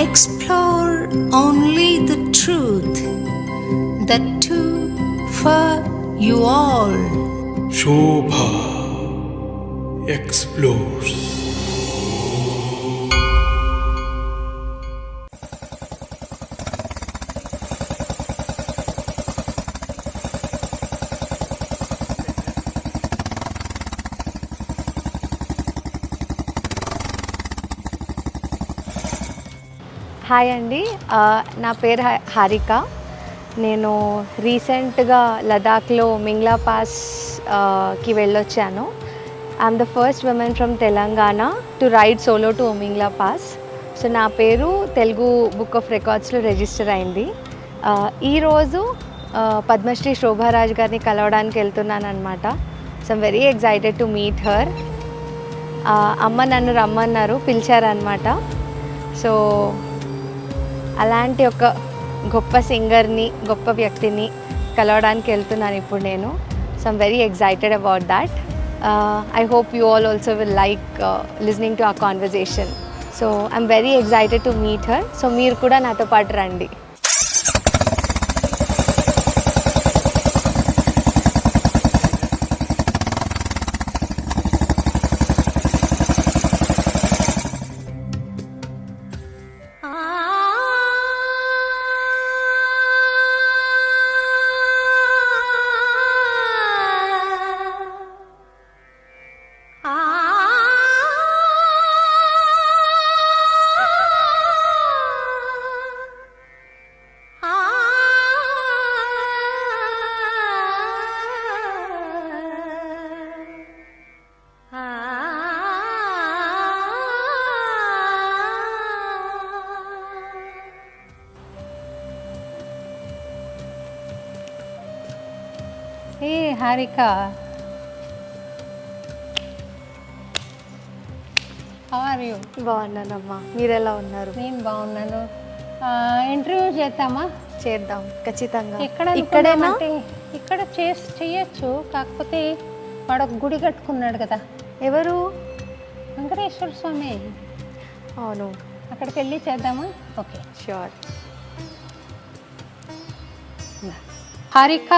Explore only the truth, the two for you all. Shobha explores. Hi అండి, నా పేరు హారిక. నేను రీసెంట్గా లదాఖ్లో మింగ్లా పాస్కి వెళ్ళొచ్చాను. I'm the first woman from Telangana to ride solo to Mingla pass. So నా పేరు తెలుగు బుక్ ఆఫ్ రికార్డ్స్లో రిజిస్టర్ అయింది. ఈరోజు పద్మశ్రీ శోభారాజ్ గారిని కలవడానికి వెళ్తున్నాను అనమాట. So I'm very excited to meet her. అమ్మ నన్ను రమ్మన్నారు, పిలిచారనమాట. సో అలాంటి ఒక గొప్ప సింగర్ని, గొప్ప వ్యక్తిని కలవడానికి వెళ్తున్నాను ఇప్పుడు నేను. So I'm very excited about that. I hope you all also will like listening to our conversation. So I'm very excited to meet her. So మీరు కూడా నాతో పాటు రండి. ఏ హారిక, హౌ ఆర్ యూ? బాగున్నానమ్మా, మీరు ఎలా ఉన్నారు? నేను బాగున్నాను. ఇంటర్వ్యూ చేద్దామా? చేద్దాం, ఖచ్చితంగా. ఇక్కడేనా? ఇక్కడ చేయొచ్చు, కాకపోతే వాడు ఒక గుడి కట్టుకున్నాడు కదా. ఎవరు? వెంకటేశ్వర స్వామి. అవును, అక్కడికి వెళ్ళి చేద్దామా? Okay, sure. హారిక,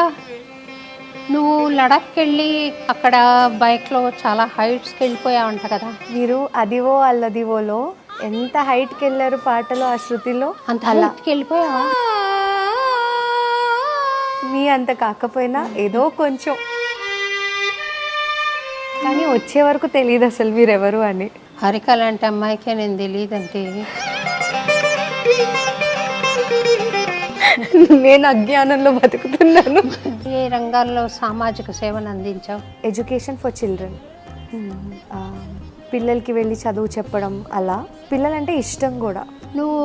నువ్వు లడాఖ్కి వెళ్ళి అక్కడ బైక్లో చాలా హైట్స్కి వెళ్ళిపోయావంట కదా. మీరు అదివో అల్లదివోలో ఎంత హైట్కి వెళ్ళారు పాటలో, ఆ శృతిలో. అంత హైట్కి వెళ్ళిపోయావా? మీ అంత కాకపోయినా ఏదో కొంచెం, కానీ వచ్చే వరకు తెలియదు అసలు మీరెవరు అని. హారిక లాంటి అమ్మాయికే నేను తెలియదంటే నేను అజ్ఞానంలో బతుకుతున్నాను. ఏ రంగాల్లో సామాజిక సేవను అందించావు? ఎడ్యుకేషన్ ఫర్ చిల్డ్రన్, పిల్లలకి వెళ్ళి చదువు చెప్పడం, అలా పిల్లలంటే ఇష్టం కూడా. నువ్వు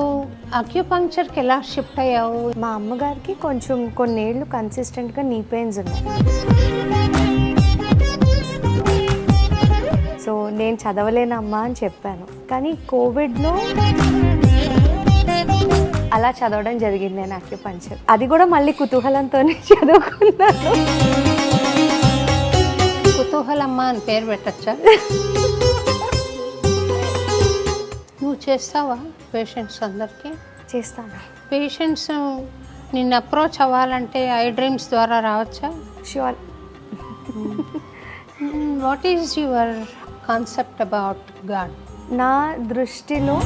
అక్యుపంక్చర్కి ఎలా షిఫ్ట్ అయ్యావు? మా అమ్మగారికి కొంచెం కొన్నేళ్ళు కన్సిస్టెంట్గా నీ పెయిన్స్ ఉన్నాయి. సో నేను చదవలేనమ్మా అని చెప్పాను, కానీ కోవిడ్లో అలా చదవడం జరిగింది నేను అక్యుపంక్చర్. అది కూడా మళ్ళీ కుతూహలంతోనే చదువుకున్నాను. కుతూహలమ్మ అని పేరు పెట్టచ్చా? నువ్వు చేస్తావా పేషెంట్స్ అందరికీ? చేస్తాను. పేషెంట్స్ నిన్ను అప్రోచ్ అవ్వాలంటే ఐ డ్రీమ్స్ ద్వారా రావచ్చా? Sure. What is your concept about God? నా దృష్టిలో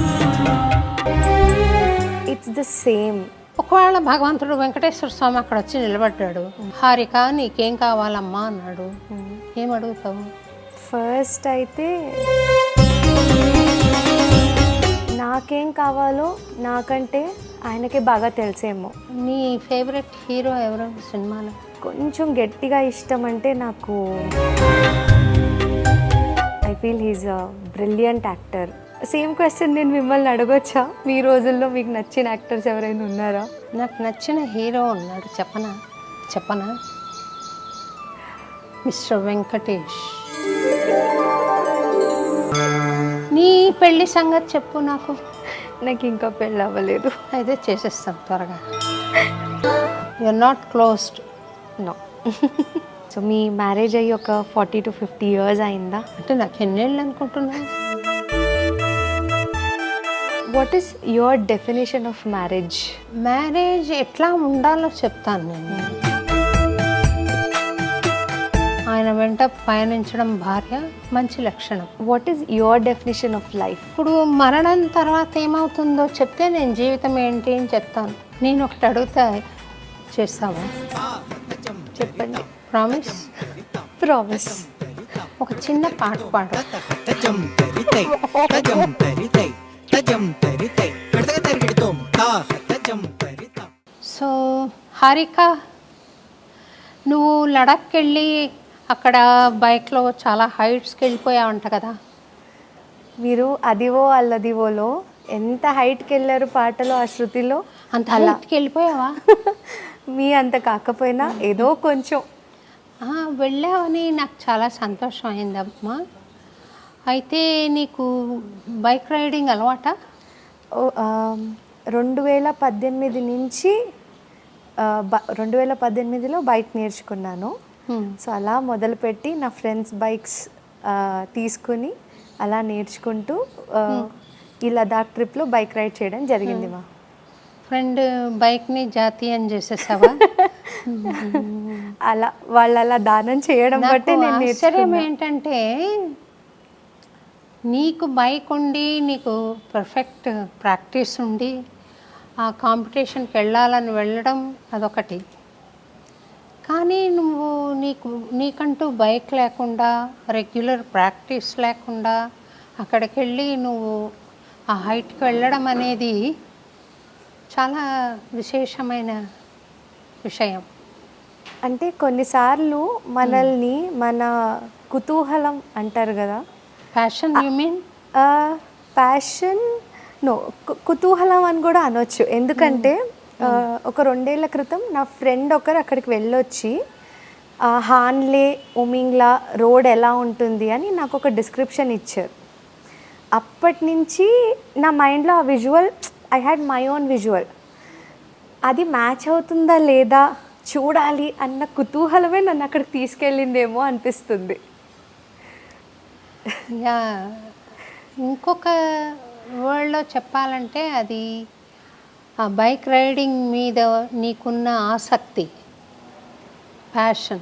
ఇట్స్ ద సేమ్. ఒకవేళ భగవంతుడు వెంకటేశ్వర స్వామి అక్కడ వచ్చి నిలబడ్డాడు, హారిక నీకేం కావాలమ్మా అన్నాడు, ఏమడుగుతావు? ఫస్ట్ అయితే నాకేం కావాలో నాకంటే ఆయనకే బాగా తెలిసేమో. నీ ఫేవరెట్ హీరో ఎవరు సినిమాలో? కొంచెం గట్టిగా ఇష్టం అంటే నాకు, I feel he's a brilliant actor. Same question నేను మిమ్మల్ని అడగొచ్చా? మీ రోజుల్లో మీకు నచ్చిన యాక్టర్స్ ఎవరైనా ఉన్నారా? నాకు నచ్చిన హీరో ఉన్నాడు, చెప్పనా? మిస్టర్ వెంకటేష్. నీ పెళ్లి సంగతి చెప్పు నాకు. నాకు ఇంకా పెళ్ళి అవ్వలేదు. అయితే చేసేస్తాం త్వరగా. You're not closed. No. So మీ మ్యారేజ్ అయ్యి ఒక 40 to 50 years అయిందా? అంటే నాకు ఎన్నేళ్ళు అనుకుంటున్నాను. What is your definition of marriage? Marriage ఎట్లా ఉండాలో చెప్తాను నేను. ఆయన వెంట పయనించడం భార్య మంచి లక్షణం. What is your definition of life? ఇప్పుడు మరణం తర్వాత ఏమవుతుందో చెప్తే నేను జీవితం ఏంటి అని చెప్తాను. నేను ఒకటి అడుగుతా, చేస్తావా? చెప్పండి. ప్రామిస్? ప్రామిస్. ఒక చిన్న పాట పాడు. సో హారిక, నువ్వు లడాఖ్కి వెళ్ళి అక్కడ బైక్లో చాలా హైట్స్కి వెళ్ళిపోయావంట కదా. మీరు అదివో అల్లదివోలో ఎంత హైట్కి వెళ్ళారు పాటలో, ఆ శృతిలో. అంత హైట్కి వెళ్ళిపోయావా? మీ అంత కాకపోయినా ఏదో కొంచెం వెళ్ళావని నాకు చాలా సంతోషం అయిందమ్మా. అయితే నీకు బైక్ రైడింగ్ అలవాటా? 2018 నుంచి 2018లో బైక్ నేర్చుకున్నాను. సో అలా మొదలుపెట్టి నా ఫ్రెండ్స్ బైక్స్ తీసుకుని అలా నేర్చుకుంటూ ఈ లదాఖ్ ట్రిప్లో బైక్ రైడ్ చేయడం జరిగింది. మా ఫ్రెండ్ బైక్ని జాతీయం చేసేసావా? అలా వాళ్ళు అలా దానం చేయడం బట్టి నేను ఆశ్చర్యం ఏంటంటే, నీకు బైక్ ఉండి నీకు పర్ఫెక్ట్ ప్రాక్టీస్ ఉండి ఆ కాంపిటీషన్కి వెళ్ళడం అదొకటి. కానీ నువ్వు నీకంటూ బైక్ లేకుండా, రెగ్యులర్ ప్రాక్టీస్ లేకుండా అక్కడికి వెళ్ళి నువ్వు ఆ హైట్కి వెళ్ళడం అనేది చాలా విశేషమైన విషయం. అంటే కొన్నిసార్లు మనల్ని మన కుతూహలం అంటారు కదా, passion. You mean passion? No, కుతూహలం అని కూడా అనొచ్చు. ఎందుకంటే ఒక 2 ఏళ్ల క్రితం నా ఫ్రెండ్ ఒకరు అక్కడికి వెళ్ళొచ్చి హాన్లే ఉమింగ్లా రోడ్ ఎలా ఉంటుంది అని నాకు ఒక డిస్క్రిప్షన్ ఇచ్చారు. అప్పటి నుంచి నా మైండ్లో ఆ visual, I had my own visual, అది మ్యాచ్ అవుతుందా లేదా చూడాలి అన్న కుతూహలమే నన్ను అక్కడికి తీసుకెళ్ళిందేమో అనిపిస్తుంది. ఇంకొక వర్డ్లో చెప్పాలంటే అది ఆ బైక్ రైడింగ్ మీద నీకున్న ఆసక్తి, ప్యాషన్.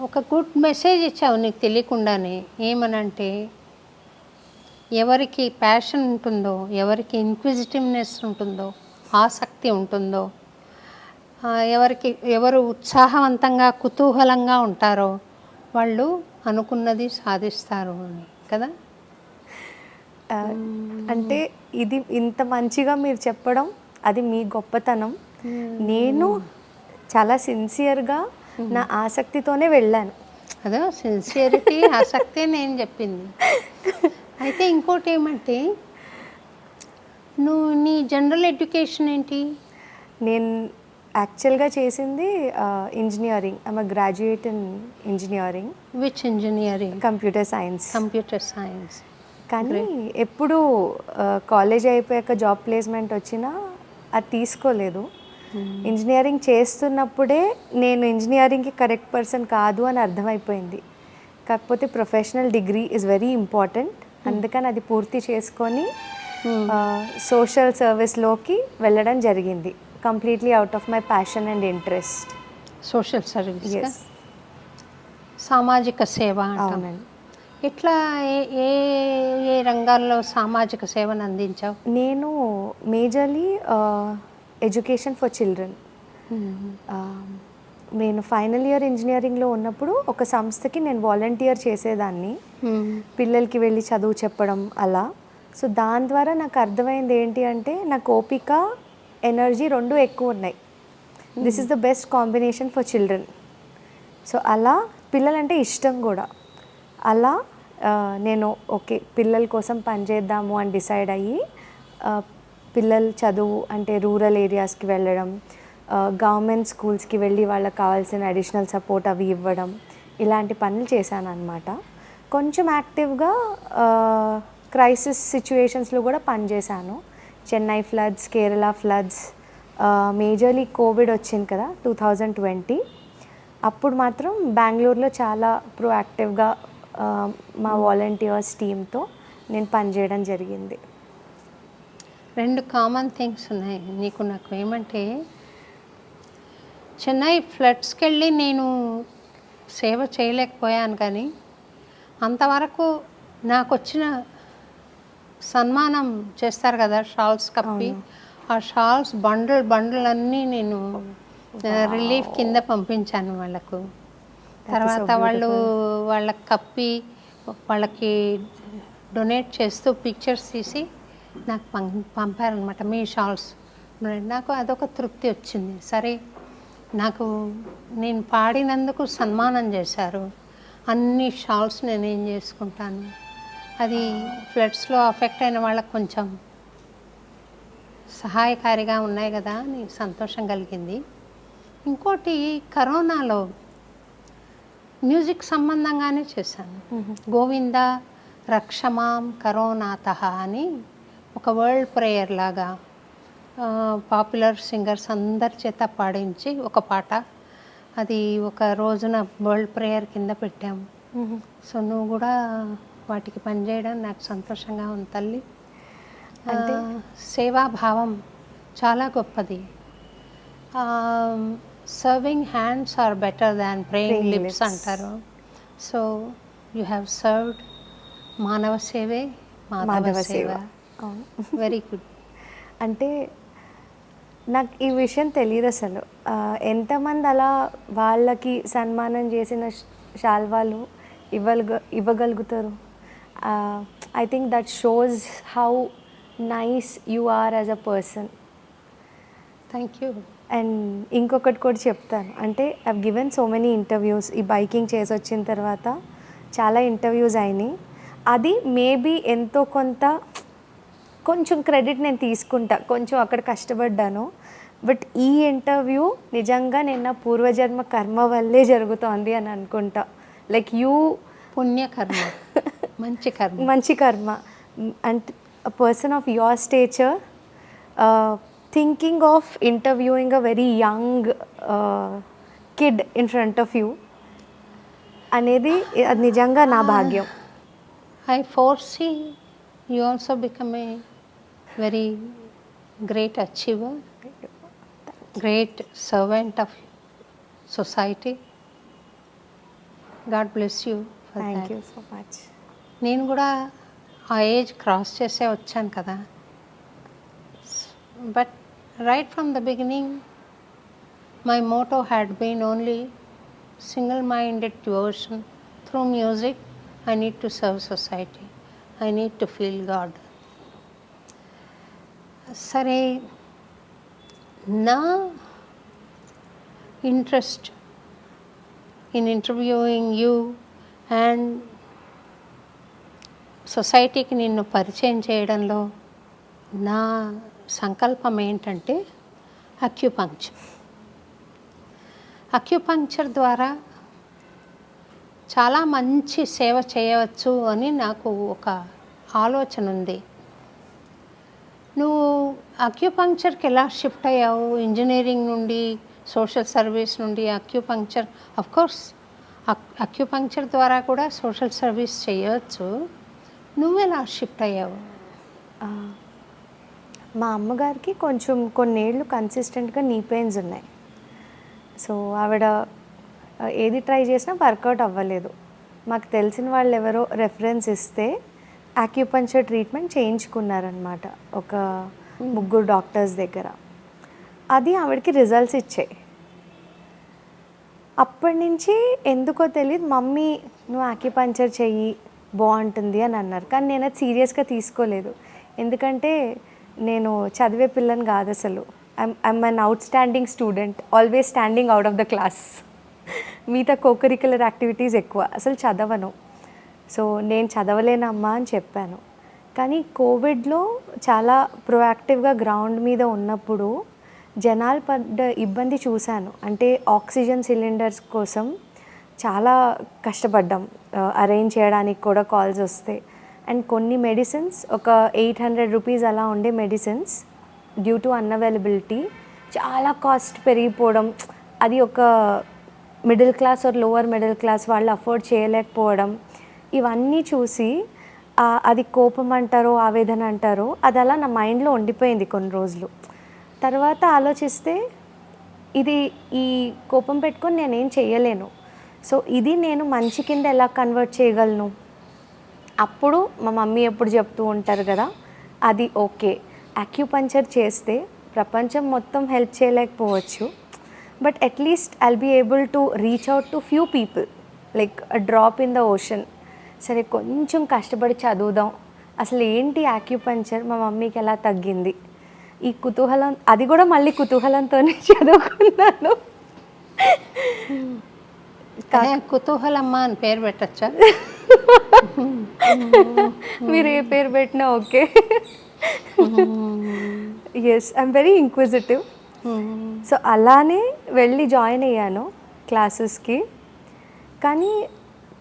ఒక గుడ్ మెసేజ్ ఇచ్చావు నీకు తెలియకుండానే. ఏమనంటే, ఎవరికి ప్యాషన్ ఉంటుందో, ఎవరికి ఇన్క్విజిటివ్నెస్ ఉంటుందో, ఆసక్తి ఉంటుందో, ఎవరు ఉత్సాహవంతంగా కుతూహలంగా ఉంటారో వాళ్ళు అనుకున్నది సాధిస్తారు అని కదా. అంటే ఇది ఇంత మంచిగా మీరు చెప్పడం అది మీ గొప్పతనం. నేను చాలా సిన్సియర్గా నా ఆసక్తితోనే వెళ్ళాను. అదే సిన్సియరిటీ, ఆసక్తి నేను చెప్పింది. అయితే ఇంకోటి ఏమంటే, నువ్వు నీ జనరల్ ఎడ్యుకేషన్ ఏంటి? నేను యాక్చువల్గా చేసింది engineering. I'm a graduate in engineering. Which engineering? Computer science. Computer science. కానీ ఎప్పుడు కాలేజ్ అయిపోయాక జాబ్ ప్లేస్మెంట్ వచ్చినా అది తీసుకోలేదు. ఇంజనీరింగ్ చేస్తున్నప్పుడే నేను ఇంజనీరింగ్కి కరెక్ట్ పర్సన్ కాదు అని అర్థమైపోయింది. కాకపోతే professional degree is very important. అందుకని అది పూర్తి చేసుకొని సోషల్ సర్వీస్లోకి వెళ్ళడం జరిగింది. Completely out of my passion and interest. Social service, సామాజిక సేవ. అవునండి. ఎట్లా ఏ ఏ రంగాల్లో సామాజిక సేవను అందించావు? నేను మేజర్లీ ఎడ్యుకేషన్ ఫర్ చిల్డ్రన్. నేను ఫైనల్ ఇయర్ ఇంజనీరింగ్లో ఉన్నప్పుడు ఒక సంస్థకి నేను వాలంటీర్ చేసేదాన్ని. పిల్లలకి వెళ్ళి చదువు చెప్పడం అలా. సో దాని ద్వారా నాకు అర్థమైంది ఏంటి అంటే, నాకు ఓపిక, ఎనర్జీ 2 ఎక్కువ ఉన్నాయి. This is the best combination for children. So అలా పిల్లలంటే ఇష్టం కూడా. అలా నేను ఓకే పిల్లల కోసం పనిచేద్దాము అని డిసైడ్ అయ్యి పిల్లల చదువు అంటే రూరల్ ఏరియాస్కి వెళ్ళడం, గవర్నమెంట్ స్కూల్స్కి వెళ్ళి వాళ్ళకి కావాల్సిన అడిషనల్ సపోర్ట్ అవి ఇవ్వడం, ఇలాంటి పనులు చేశాను అనమాట. కొంచెం యాక్టివ్గా క్రైసిస్ సిచ్యువేషన్స్లో కూడా పనిచేశాను. Chennai floods, Kerala floods, majorly Covid వచ్చింది కదా 2020. అప్పుడు మాత్రం బెంగళూరులో చాలా ప్రోయాక్టివ్గా మా వాలంటీర్స్ టీంతో నేను పనిచేయడం జరిగింది. 2 కామన్ థింగ్స్ ఉన్నాయి నీకు నాకు. ఏమంటే చెన్నై ఫ్లడ్స్కి వెళ్ళి నేను సేవ చేయలేకపోయాను, కానీ అంతవరకు నాకు వచ్చిన సన్మానం చేస్తారు కదా షాల్స్ కప్పి, ఆ షాల్స్ బండిల్ అన్నీ నేను రిలీఫ్ కింద పంపించాను వాళ్ళకు. తర్వాత వాళ్ళకి కప్పి వాళ్ళకి డొనేట్ చేస్తూ పిక్చర్స్ తీసి నాకు పంపారనమాట, మీ షాల్స్. నాకు అదొక తృప్తి వచ్చింది. సరే, నాకు నేను పాడినందుకు సన్మానం చేశారు, అన్ని షాల్స్ నేను ఏం చేసుకుంటాను. అది ఫ్లడ్స్లో అఫెక్ట్ అయిన వాళ్ళకు కొంచెం సహాయకారిగా ఉన్నాయి కదా అని సంతోషం కలిగింది. ఇంకోటి, కరోనాలో మ్యూజిక్ సంబంధంగానే చేశాను. గోవింద రక్షమాం కరోనాతః అని ఒక వరల్డ్ ప్రేయర్ లాగా పాపులర్ సింగర్స్ అందరి చేత పాడించి ఒక పాట, అది ఒక రోజున వరల్డ్ ప్రేయర్ కింద పెట్టాము. సో నువ్వు కూడా వాటికి పనిచేయడం నాకు సంతోషంగా ఉంది తల్లి. అంటే సేవాభావం చాలా గొప్పది. Serving hands are better than praying lips అంటారు. So you have served. మానవ సేవే మాధవ సేవ. Very good. అంటే నాకు ఈ విషయం తెలియదు అసలు. ఎంతమంది అలా వాళ్ళకి సన్మానం చేసిన శాల్వాలు ఇవ్వగలుగుతారు. I think that shows how nice you are as a person. Thank you. And ఇంకొకటి కూడా చెప్తాను. అంటే I've given so many interviews. ఈ బైకింగ్ చేసి వచ్చిన తర్వాత చాలా ఇంటర్వ్యూస్ అయినాయి. అది మేబీ ఎంతో కొంచెం క్రెడిట్ నేను తీసుకుంటా, కొంచెం అక్కడ కష్టపడ్డాను. బట్ ఈ ఇంటర్వ్యూ నిజంగా నేను నా పూర్వజన్మ కర్మ వల్లే జరుగుతోంది అని అనుకుంటా. లైక్ యూ పుణ్యకర్మ, మంచి కర్మ. And a person of your stature thinking of interviewing a very young kid in front of you అనేది అది నిజంగా నా భాగ్యం. I foresee you also become a very great achiever, great servant of society. God bless you for that. Thank you so much. నేను కూడా ఆ age cross చేసే వచ్చాను కదా. But right from the beginning my motto had been only single minded devotion. Through music I need to serve society, I need to feel God. సరే, నా interest in interviewing you and సొసైటీకి నిన్ను పరిచయం చేయడంలో నా సంకల్పం ఏంటంటే అక్యుపంక్చర్ ద్వారా చాలా మంచి సేవ చేయవచ్చు అని నాకు ఒక ఆలోచన ఉంది. నువ్వు అక్యుపంక్చర్కి ఎలా షిఫ్ట్ అయ్యావు? ఇంజనీరింగ్ నుండి, సోషల్ సర్వీస్ నుండి అక్యుపంక్చర్. అఫ్కోర్స్ అక్యుపంక్చర్ ద్వారా కూడా సోషల్ సర్వీస్ చేయవచ్చు. నువ్వెలా షిఫ్ట్ అయ్యావు? మా అమ్మగారికి కొంచెం కొన్నేళ్ళు కన్సిస్టెంట్గా నీ పెయిన్స్ ఉన్నాయి. సో ఆవిడ ఏది ట్రై చేసినా వర్కౌట్ అవ్వలేదు. మాకు తెలిసిన వాళ్ళు ఎవరో రెఫరెన్స్ ఇస్తే ఆక్యుపంక్చర్ ట్రీట్మెంట్ చేయించుకున్నారనమాట ఒక 3 డాక్టర్స్ దగ్గర. అది ఆవిడకి రిజల్ట్స్ ఇచ్చాయి. అప్పటి నుంచి ఎందుకో తెలియదు, మమ్మీ నువ్వు ఆక్యుపంక్చర్ చెయ్యి బాగుంటుంది అని అన్నారు. కానీ నేను అది సీరియస్గా తీసుకోలేదు. ఎందుకంటే నేను చదివే పిల్లని కాదు అసలు. I'm an out standing student, always standing out of the class. మిగతా కోకరిక్యులర్ యాక్టివిటీస్ ఎక్కువ, అసలు చదవను. సో నేను చదవలేనమ్మా అని చెప్పాను. కానీ కోవిడ్లో చాలా ప్రొయాక్టివ్గా గ్రౌండ్ మీద ఉన్నప్పుడు జనాలు పడ్డ ఇబ్బంది చూశాను. అంటే ఆక్సిజన్ సిలిండర్స్ కోసం చాలా కష్టపడ్డాం అరేంజ్ చేయడానికి కూడా కాల్స్ వస్తాయి. అండ్ కొన్ని మెడిసిన్స్ ఒక 800 రూపీస్ అలా ఉండే మెడిసిన్స్ డ్యూ టు అన్అవైలబిలిటీ చాలా కాస్ట్ పెరిగిపోవడం, అది ఒక middle class or lower middle class వాళ్ళు అఫోర్డ్ చేయలేకపోవడం, ఇవన్నీ చూసి అది కోపం అంటారో ఆవేదన అంటారో అది అలా నా మైండ్లో ఉండిపోయింది కొన్ని రోజులు. తర్వాత ఆలోచిస్తే ఇది ఈ కోపం పెట్టుకొని నేనేం చేయలేను, సో ఇది నేను మంచి కింద ఎలా కన్వర్ట్ చేయగలను. అప్పుడు మా మమ్మీ ఎప్పుడు చెప్తూ ఉంటారు కదా, అది ఓకే యాక్యుపంచర్ చేస్తే ప్రపంచం మొత్తం హెల్ప్ చేయలేకపోవచ్చు, but at least I'll be able to reach out to few people like a drop in the ocean. సరే కొంచెం కష్టపడి చదువుదాం, అసలు ఏంటి యాక్యుపంచర్, మా మమ్మీకి ఎలా తగ్గింది, ఈ కుతూహలం, అది కూడా మళ్ళీ కుతూహలంతోనే చదువుకున్నాను. కుతూహలమ్మ అని పేరు పెట్టచ్చా? మీరు ఏ పేరు పెట్టినా okay. Yes, I'm very inquisitive. So అలానే వెళ్ళి జాయిన్ అయ్యాను క్లాసెస్కి. కానీ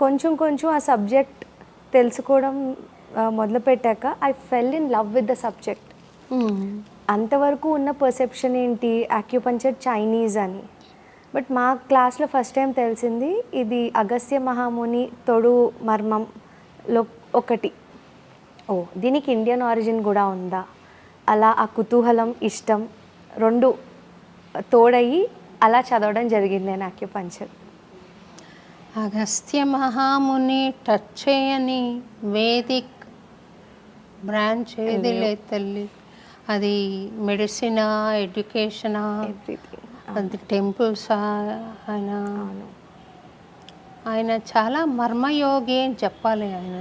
కొంచెం కొంచెం ఆ సబ్జెక్ట్ తెలుసుకోవడం మొదలుపెట్టాక I fell in love with the subject. అంతవరకు ఉన్న పర్సెప్షన్ ఏంటి, యాక్యుపంచర్ చైనీస్ అని. బట్ మా క్లాస్లో ఫస్ట్ టైం తెలిసింది ఇది అగస్త్య మహాముని తొడు మర్మంలో ఒకటి. ఓ, దీనికి ఇండియన్ ఆరిజిన్ కూడా ఉందా, అలా ఆ కుతూహలం ఇష్టం రెండు తోడయి అలా చదవడం జరిగింది నేను యాక్యుపంచర్. అగస్త్య మహాముని టచ్ చేయని వేదిక్ బ్రాంచ్ ఏది లేదు తల్లి. అది మెడిసినా, ఎడ్యుకేషనా, అది టెంపుల్స్. ఆయన చాలా మర్మయోగి అని చెప్పాలి ఆయన.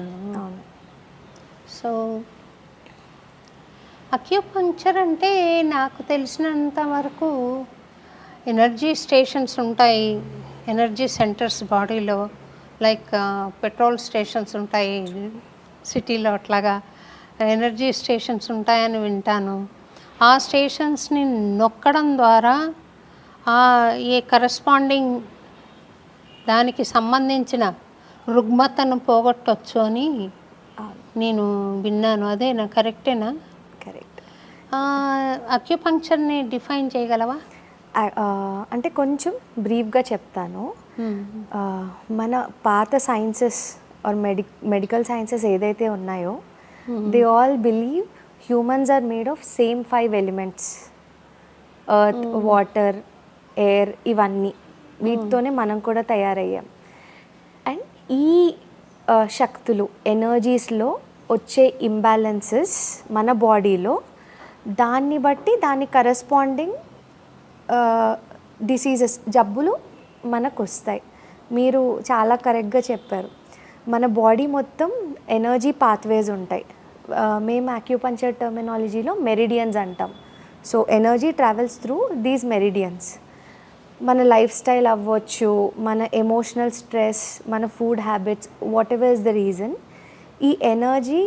సో అక్యుపంక్చర్ అంటే నాకు తెలిసినంత వరకు ఎనర్జీ స్టేషన్స్ ఉంటాయి, ఎనర్జీ సెంటర్స్ బాడీలో, లైక్ పెట్రోల్ స్టేషన్స్ ఉంటాయి సిటీలో, అట్లాగా ఎనర్జీ స్టేషన్స్ ఉంటాయని వింటాను. ఆ స్టేషన్స్ని నొక్కడం ద్వారా ఏ కరెస్పాండింగ్ దానికి సంబంధించిన రుగ్మతను పోగొట్టవచ్చు అని నేను విన్నాను. అదేనా, కరెక్టేనా? కరెక్ట్. అక్యుపంక్చర్ని డిఫైన్ చేయగలవా? అంటే కొంచెం బ్రీఫ్గా చెప్తాను. మన పాత సైన్సెస్ ఆర్ మెడికల్ సైన్సెస్ ఏదైతే ఉన్నాయో they all believe humans are made of same 5 elements, earth, water, air, ఇవన్నీ వీటితోనే మనం కూడా తయారయ్యాం. అండ్ ఈ శక్తులు, ఎనర్జీస్లో వచ్చే ఇంబ్యాలెన్సెస్ మన బాడీలో, దాన్ని బట్టి దాని కరెస్పాండింగ్ డిసీజెస్, జబ్బులు మనకు వస్తాయి. మీరు చాలా కరెక్ట్గా చెప్పారు. మన బాడీ మొత్తం ఎనర్జీ పాత్వేస్ ఉంటాయి. మేము యాక్యుపంచర్ టర్మినాలజీలో మెరిడియన్స్ అంటాం. So energy travels through these meridians. మన లైఫ్ స్టైల్ అవ్వచ్చు, మన ఎమోషనల్ స్ట్రెస్, మన food habits, what ever is the reason, ఈ ఎనర్జీ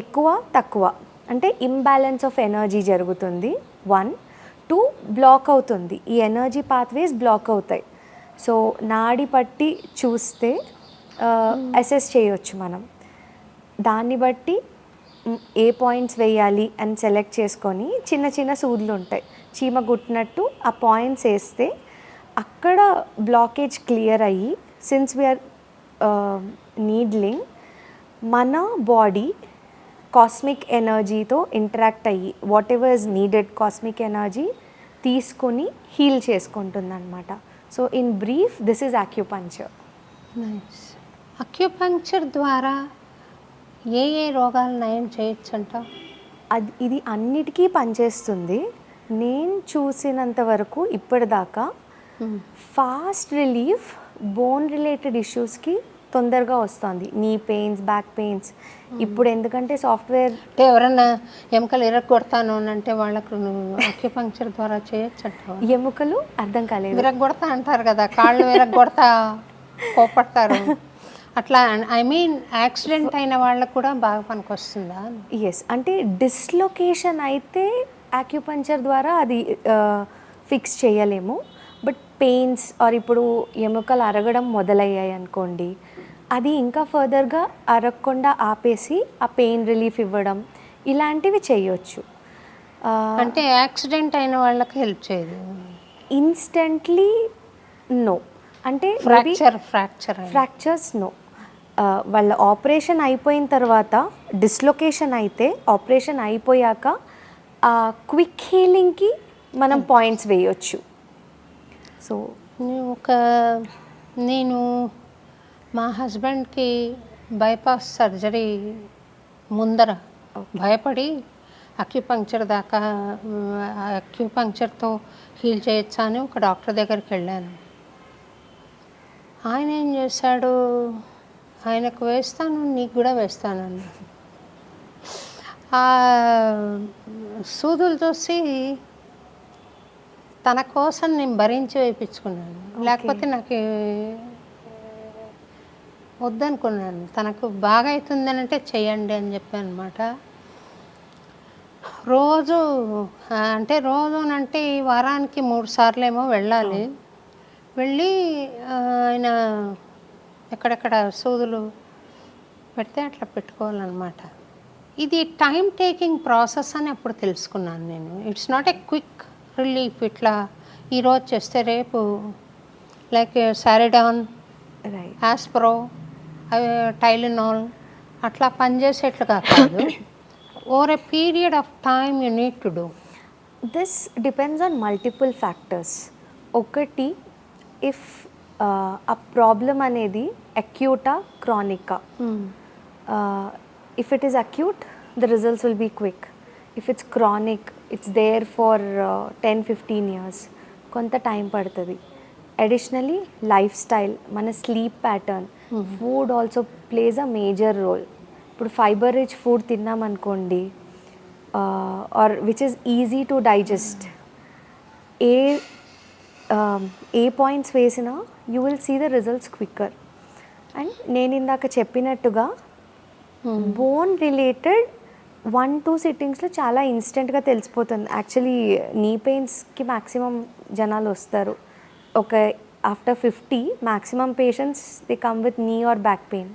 ఎక్కువ తక్కువ అంటే ఇంబ్యాలెన్స్ ఆఫ్ ఎనర్జీ జరుగుతుంది. 1, 2 బ్లాక్ అవుతుంది, ఈ ఎనర్జీ పాత్వేస్ బ్లాక్ అవుతాయి. సో నాడి పట్టి చూస్తే అసెస్ చేయొచ్చు మనం. దాన్ని బట్టి ఏ పాయింట్స్ వేయాలి అని సెలెక్ట్ చేసుకొని చిన్న చిన్న సూదులు ఉంటాయి, చీమ గుట్టినట్టు ఆ పాయింట్స్ వేస్తే అక్కడ బ్లాకేజ్ క్లియర్ అయ్యి, సిన్స్ వీఆర్ నీడ్లింగ్, మన బాడీ కాస్మిక్ ఎనర్జీతో ఇంటరాక్ట్ అయ్యి what ever is needed cosmic energy తీసుకొని హీల్ చేసుకుంటుంది అనమాట. So in brief this is acupuncture. Nice. Acupuncture ద్వారా ఏ రోగాలు నయం చేయొచ్చంట? ఇది అన్నిటికీ పనిచేస్తుంది. నేను చూసినంత వరకు ఇప్పటిదాకా ఫాస్ట్ రిలీఫ్ బోన్ రిలేటెడ్ ఇష్యూస్కి తొందరగా వస్తుంది. నీ పెయిన్స్, బ్యాక్ పెయిన్స్. ఇప్పుడు ఎందుకంటే సాఫ్ట్వేర్, అంటే ఎవరన్నా ఎముకలు ఇరగొడతాను అంటే వాళ్ళకు అక్యుపంక్చర్ ద్వారా చేయొచ్చంట. ఎముకలు అర్థం కాలేదు. విరగొడతా అంటారు కదా, కాళ్ళు విరగొడతా కోపడతారు అట్లా. ఐ మీన్ యాక్సిడెంట్ అయిన వాళ్ళకు కూడా బాగా పనికొస్తుందా? ఎస్, అంటే డిస్లొకేషన్ అయితే యాక్యుపంక్చర్ ద్వారా అది ఫిక్స్ చేయలేము. బట్ పెయిన్స్ ఆర్ ఇప్పుడు ఎముకలు అరగడం మొదలయ్యాయి అనుకోండి, అది ఇంకా ఫర్దర్గా అరగకుండా ఆపేసి ఆ పెయిన్ రిలీఫ్ ఇవ్వడం ఇలాంటివి చేయొచ్చు. అంటే యాక్సిడెంట్ అయిన వాళ్ళకి హెల్ప్ చేయదు. ఇన్స్టెంట్లీ నో, అంటే ఫ్రాక్చర్స్ నో. వాళ్ళ ఆపరేషన్ అయిపోయిన తర్వాత డిస్లొకేషన్ అయితే ఆపరేషన్ అయిపోయాక ఆ క్విక్ హీలింగ్కి మనం పాయింట్స్ వేయొచ్చు. సో నేను మా హస్బెండ్కి బైపాస్ సర్జరీ ముందర భయపడి అక్యుపంక్చర్ దాకా అక్యుపంక్చర్తో హీల్ చేయొచ్చా అని ఒక డాక్టర్ దగ్గరికి వెళ్ళాను. ఆయన ఏం చేశాడు, ఆయనకు వేస్తాను నీకు కూడా వేస్తాను అన్నాడు. ఆ సూదులు చూసి తన కోసం నేను భరించి వేయించుకున్నాను, లేకపోతే నాకు వద్దనుకున్నాను. తనకు బాగా అవుతుందని అంటే చెయ్యండి అని చెప్పాను అనమాట. రోజు అంటే రోజునంటే వారానికి 3 సార్లు ఏమో వెళ్ళాలి. వెళ్ళి ఆయన ఎక్కడెక్కడ సూదులు పెడితే అట్లా పెట్టుకోవాలన్నమాట. ఇది టైం టేకింగ్ ప్రాసెస్ అని అప్పుడు తెలుసుకున్నాను నేను. It's not a quick relief. ఇట్లా ఈరోజు చేస్తే రేపు లైక్ సారిడాన్, ఆస్ప్రో, టైలినాల్ అట్లా పనిచేసేట్లుగా కాదు. Over a period of time you need to do. This depends on multiple factors. ఒకటి, ఇఫ్ ఆ ప్రాబ్లం అనేది అక్యూటా క్రానికా. If it is acute the results will be quick. If it's chronic it's there for 10-15 years, కొంత time పడుతుంది. Additionally life style, మన sleep pattern, food also plays a major role. ఇప్పుడు fibre rich food తిన్నామనుకోండి, or which is easy to digest, ఏ points వేసినా you will see the results quicker. And నేను ఇందాక చెప్పినట్టుగా బోన్ రిలేటెడ్ 1-2 సిట్టింగ్స్లో చాలా ఇన్స్టెంట్గా తెలిసిపోతుంది. యాక్చువల్లీ నీ పెయిన్స్కి మ్యాక్సిమం జనాలు వస్తారు. ఒక after 50 maximum patients they come with knee or back pain.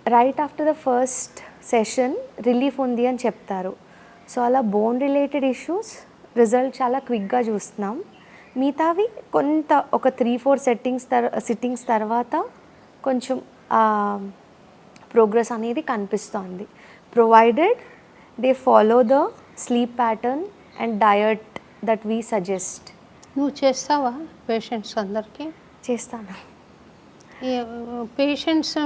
Right after the first session relief ఉంది అని చెప్తారు. సో అలా బోన్ రిలేటెడ్ ఇష్యూస్ రిజల్ట్ చాలా క్విక్గా చూస్తున్నాం. మిగతావి కొంత ఒక 3-4 సిట్టింగ్స్ తర్వాత కొంచెం ప్రోగ్రెస్ అనేది కనిపిస్తోంది, provided they follow the sleep pattern and diet that we suggest. నువ్వు చేస్తావా పేషెంట్స్ అందరికీ? చేస్తాను. పేషెంట్స్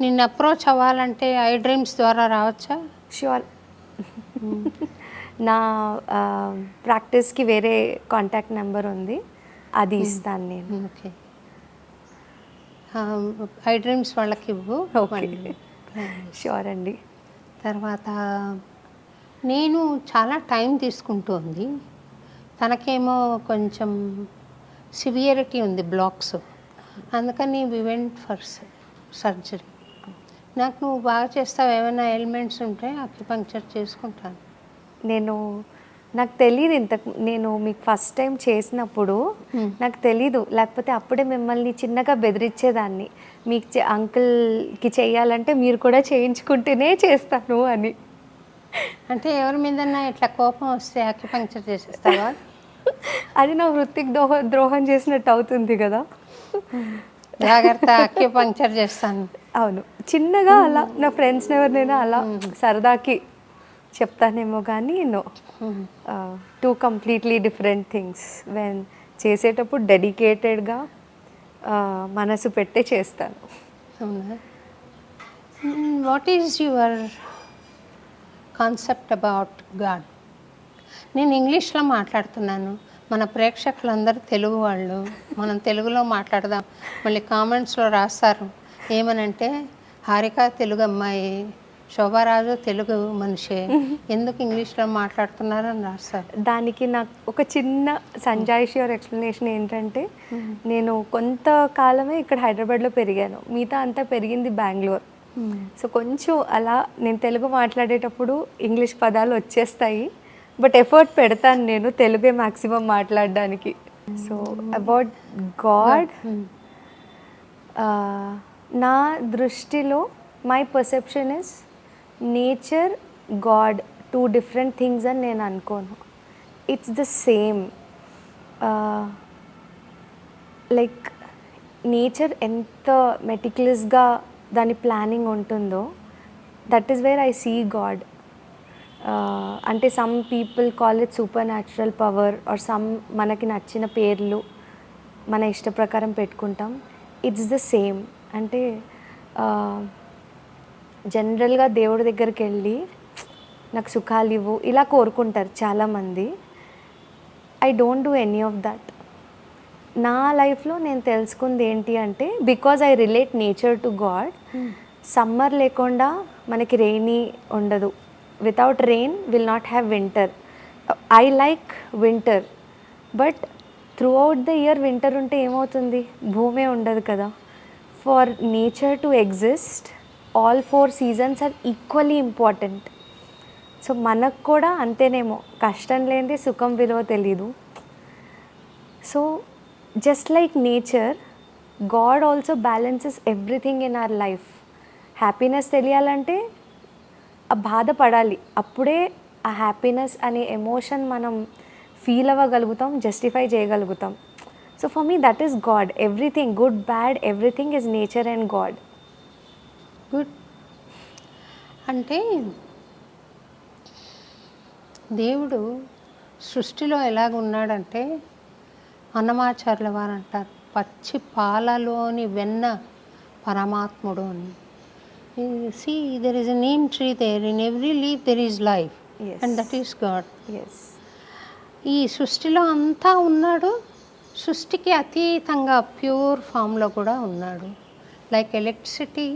నిన్ను అప్రోచ్ అవ్వాలంటే ఐ డ్రీమ్స్ ద్వారా రావచ్చా? ష్యూర్. నా ప్రాక్టీస్కి వేరే కాంటాక్ట్ నెంబర్ ఉంది, అది ఇస్తాను నేను. ఓకే, ఐ డ్రీమ్స్ వాళ్ళకి ఇవ్వు. ఓకే, ష్యూర్ అండి. తర్వాత నేను చాలా టైం తీసుకుంటుంది, తనకేమో కొంచెం సివియరిటీ ఉంది, బ్లాక్స్, అందుకని వి వెంట్ ఫర్ సర్జరీ. నాకు నువ్వు బాగా చేస్తావు, ఏమైనా ఎలిమెంట్స్ ఉంటే అక్యుపంక్చర్ చేసుకుంటాను. నాకు తెలీదు నేను మీకు ఫస్ట్ టైం చేసినప్పుడు నాకు తెలీదు, లేకపోతే అప్పుడే మిమ్మల్ని చిన్నగా బెదిరించేదాన్ని, మీకు అంకుల్కి చేయాలంటే మీరు కూడా చేయించుకుంటేనే చేస్తాను అని. అంటే ఎవరి మీదన్నా ఇట్లా కోపం వస్తే అక్యుపంక్చర్ చేసేస్తావా? అది నా వృత్తికి ద్రోహం చేసినట్టు అవుతుంది కదా. జాగ్రత్త, అక్యుపంక్చర్ చేస్తాను. అవును, చిన్నగా అలా నా ఫ్రెండ్స్ని ఎవరినైనా అలా సరదాకి చెప్తానేమో, కానీ no, 2 completely different things. When చేసేటప్పుడు డెడికేటెడ్గా మనసు పెట్టే చేస్తాను. అవునా? What is your concept about God? నేను ఇంగ్లీష్లో మాట్లాడుతున్నాను, మన ప్రేక్షకులందరూ తెలుగు వాళ్ళు, మనం తెలుగులో మాట్లాడదాం. మళ్ళీ కామెంట్స్లో రాస్తారు ఏమనంటే, హారిక తెలుగు అమ్మాయి, శోభారాజు తెలుగు మనిషి, ఎందుకు ఇంగ్లీష్లో మాట్లాడుతున్నారని రాస్తారు. దానికి నాకు ఒక చిన్న సంజాయిషి ఆర్ ఎక్స్ప్లెనేషన్ ఏంటంటే, నేను కొంతకాలమే ఇక్కడ హైదరాబాద్లో పెరిగాను, మిగతా అంతా పెరిగింది బెంగళూరు. సో కొంచెం అలా నేను తెలుగు మాట్లాడేటప్పుడు ఇంగ్లీష్ పదాలు వచ్చేస్తాయి, బట్ ఎఫర్ట్ పెడతాను నేను తెలుగే మ్యాక్సిమం మాట్లాడడానికి. సో అబౌట్ గాడ్, నా దృష్టిలో my perception is nature, God too different things అని నేను అనుకోను. It's the same. Like nature ఎంత మెటిక్యులస్గా దాని ప్లానింగ్ ఉంటుందో, that is where I see God. అంటే some people call it super natural power or some మనకి నచ్చిన పేర్లు మన ఇష్ట ప్రకారం పెట్టుకుంటాం. It's the same. అంటే జనరల్గా దేవుడి దగ్గరికి వెళ్ళి నాకు సుఖాలు ఇవ్వు ఇలా కోరుకుంటారు చాలామంది. I don't do any of that. నా లైఫ్లో నేను తెలుసుకుంది ఏంటి అంటే, because I relate nature to God. Summer లేకుండా మనకి రెయినీ ఉండదు. Without rain will not have winter. I like winter, but throughout the year winter ఉంటే ఏమవుతుంది? భూమే ఉండదు కదా. For nature to exist all 4 seasons are equally important. So మనకు కూడా అంతేనేమో, కష్టం లేనిది సుఖం విలువ తెలీదు. So just like nature, God also balances everything in our life. Happiness తెలియాలంటే ఆ బాధపడాలి, అప్పుడే ఆ హ్యాపీనెస్ అనే ఎమోషన్ మనం ఫీల్ అవ్వగలుగుతాం, జస్టిఫై చేయగలుగుతాం. So for me that is God. Everything, good bad, everything is nature and God. Good. అంటే దేవుడు సృష్టిలో ఎలాగ ఉన్నాడంటే, అన్నమాచార్యుల వారు అంటారు, పచ్చి పాలలోని వెన్న పరమాత్ముడు అని. See there is a neem tree there, in every leaf there is life, and that is God. Yes. ఈ సృష్టిలో అంతా ఉన్నాడు, సృష్టికి అతీతంగా ప్యూర్ ఫామ్లో కూడా ఉన్నాడు. Like electricity,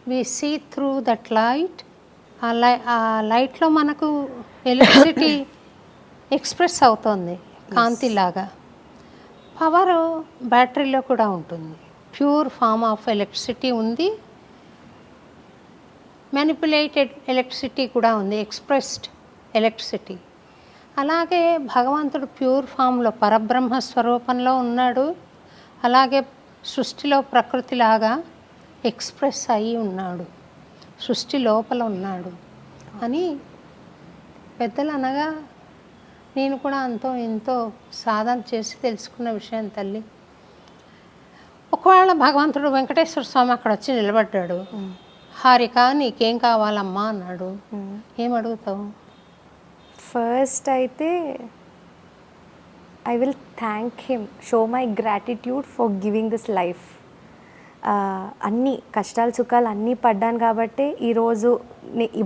we see through that light. ఆ లైట్లో మనకు ఎలక్ట్రిసిటీ ఎక్స్ప్రెస్ అవుతుంది కాంతిలాగా. పవర్ బ్యాటరీలో కూడా ఉంటుంది. ప్యూర్ ఫామ్ ఆఫ్ ఎలక్ట్రిసిటీ ఉంది, మ్యానిపులేటెడ్ ఎలక్ట్రిసిటీ కూడా ఉంది, ఎక్స్ప్రెస్డ్ ఎలక్ట్రిసిటీ. అలాగే భగవంతుడు ప్యూర్ ఫామ్లో పరబ్రహ్మ స్వరూపంలో ఉన్నాడు. అలాగే సృష్టిలో ప్రకృతిలాగా ఎక్స్ప్రెస్ అయి ఉన్నాడు, సృష్టి లోపల ఉన్నాడు అని పెద్దలు అనగా నేను కూడా ఎంతో సాధన చేసి తెలుసుకున్న విషయం తల్లి. ఒకవేళ భగవంతుడు వెంకటేశ్వర స్వామి అక్కడ వచ్చి నిలబడ్డాడు, హారిక నీకేం కావాలమ్మా అన్నాడు, ఏమడుగుతావు? ఫస్ట్ అయితే I will thank him, show my gratitude for giving this life. అన్ని కష్టాలు సుఖాలు అన్నీ పడ్డాను కాబట్టి ఈరోజు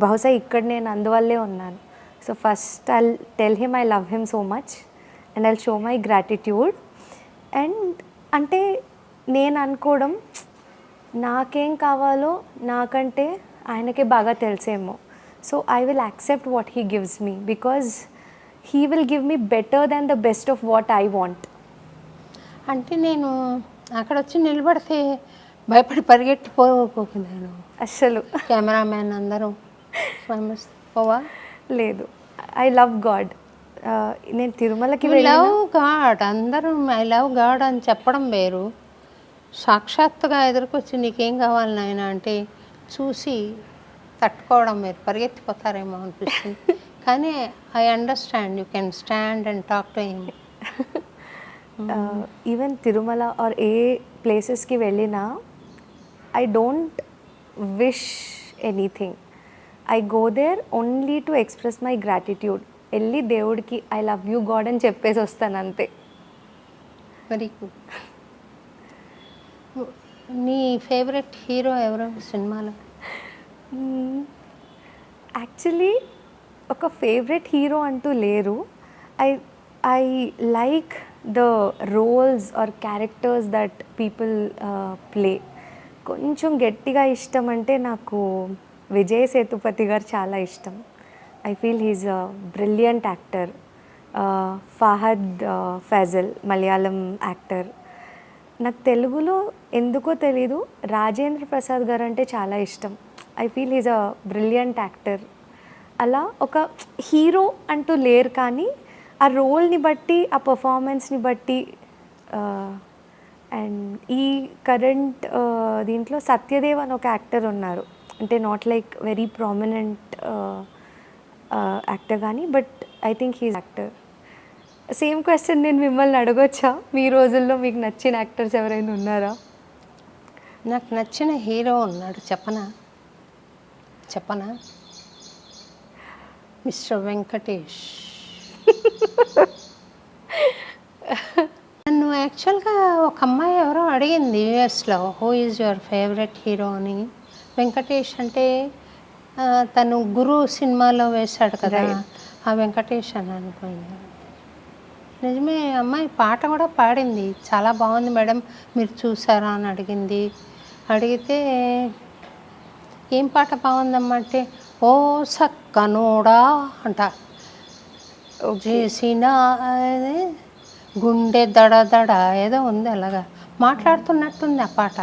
బహుశా ఇక్కడ నేను అందువల్లే ఉన్నాను. So first I tell him I love him so much and I show my gratitude. And అంటే నేను అనుకోవడం, నాకేం కావాలో నాకంటే ఆయనకే బాగా తెలిసేమో. So I will accept what he gives me, because he will give me better than the best of what I want. అంటే నేను అక్కడ వచ్చి నిలబడితే భయపడి పరిగెట్టిపోతున్నాను అస్సలు. కెమెరామ్యాన్ అందరూ పోవా? లేదు, ఐ లవ్ గాడ్. నేను తిరుమలకి లవ్ గాడ్, అందరూ ఐ లవ్ గాడ్ అని చెప్పడం వేరు, సాక్షాత్తుగా ఎదురుకొచ్చి నీకేం కావాలి నాయన అంటే చూసి తట్టుకోవడం వేరు. పరిగెత్తిపోతారేమో అనిపిస్తుంది, కానీ I understand you can stand and talk to him. Even Tirumala or ఏ ప్లేసెస్కి వెళ్ళినా I don't wish anything. I go there only to express my gratitude. వెళ్ళి దేవుడికి ఐ లవ్ యూ గాడ్ అని చెప్పేసి వస్తాను అంతే. Very good. నీ ఫేవరెట్ హీరో ఎవరు సినిమాలో? యాక్చువల్లీ ఒక ఫేవరెట్ హీరో అంటూ లేరు. I like the roles or characters that people play. కొంచెం గట్టిగా ఇష్టం అంటే నాకు విజయ్ సేతుపతి గారు చాలా ఇష్టం. I feel he's a brilliant actor. Fahadh Faasil Malayalam actor. నాకు తెలుగులో ఎందుకో తెలీదు రాజేంద్ర ప్రసాద్ గారు అంటే చాలా ఇష్టం. I feel he's a brilliant actor. అలా ఒక హీరో అంటూ లేరు, కానీ ఆ రోల్ని బట్టి ఆ పర్ఫార్మెన్స్ని బట్టి అండ్ ఈ కరెంట్ దీంట్లో సత్యదేవ్ అని ఒక యాక్టర్ ఉన్నారు, అంటే not like very prominent actor కానీ, but I think he's actor. Same question నేను మిమ్మల్ని అడగొచ్చా, మీ రోజుల్లో మీకు నచ్చిన యాక్టర్స్ ఎవరైనా ఉన్నారా? నాకు నచ్చిన హీరో ఉన్నాడు, చెప్పనా మిస్టర్ వెంకటేష్. నన్ను యాక్చువల్గా ఒక అమ్మాయి ఎవరో అడిగింది యూఎస్లో, who is your favourite hero అని. వెంకటేష్ అంటే తను గురు సినిమాలో వేశాడు కదా, ఆ వెంకటేష్ అని అనుకుంది. నిజమే, అమ్మాయి పాట కూడా పాడింది, చాలా బాగుంది మేడం మీరు చూసారా అని అడిగింది. అడిగితే ఏం పాట బాగుందమ్మా అంటే, ఓ సక్కనోడా అంట చేసిన గుండె దడ దడ ఏదో ఉంది, అలాగా మాట్లాడుతున్నట్టుంది ఆ పాట.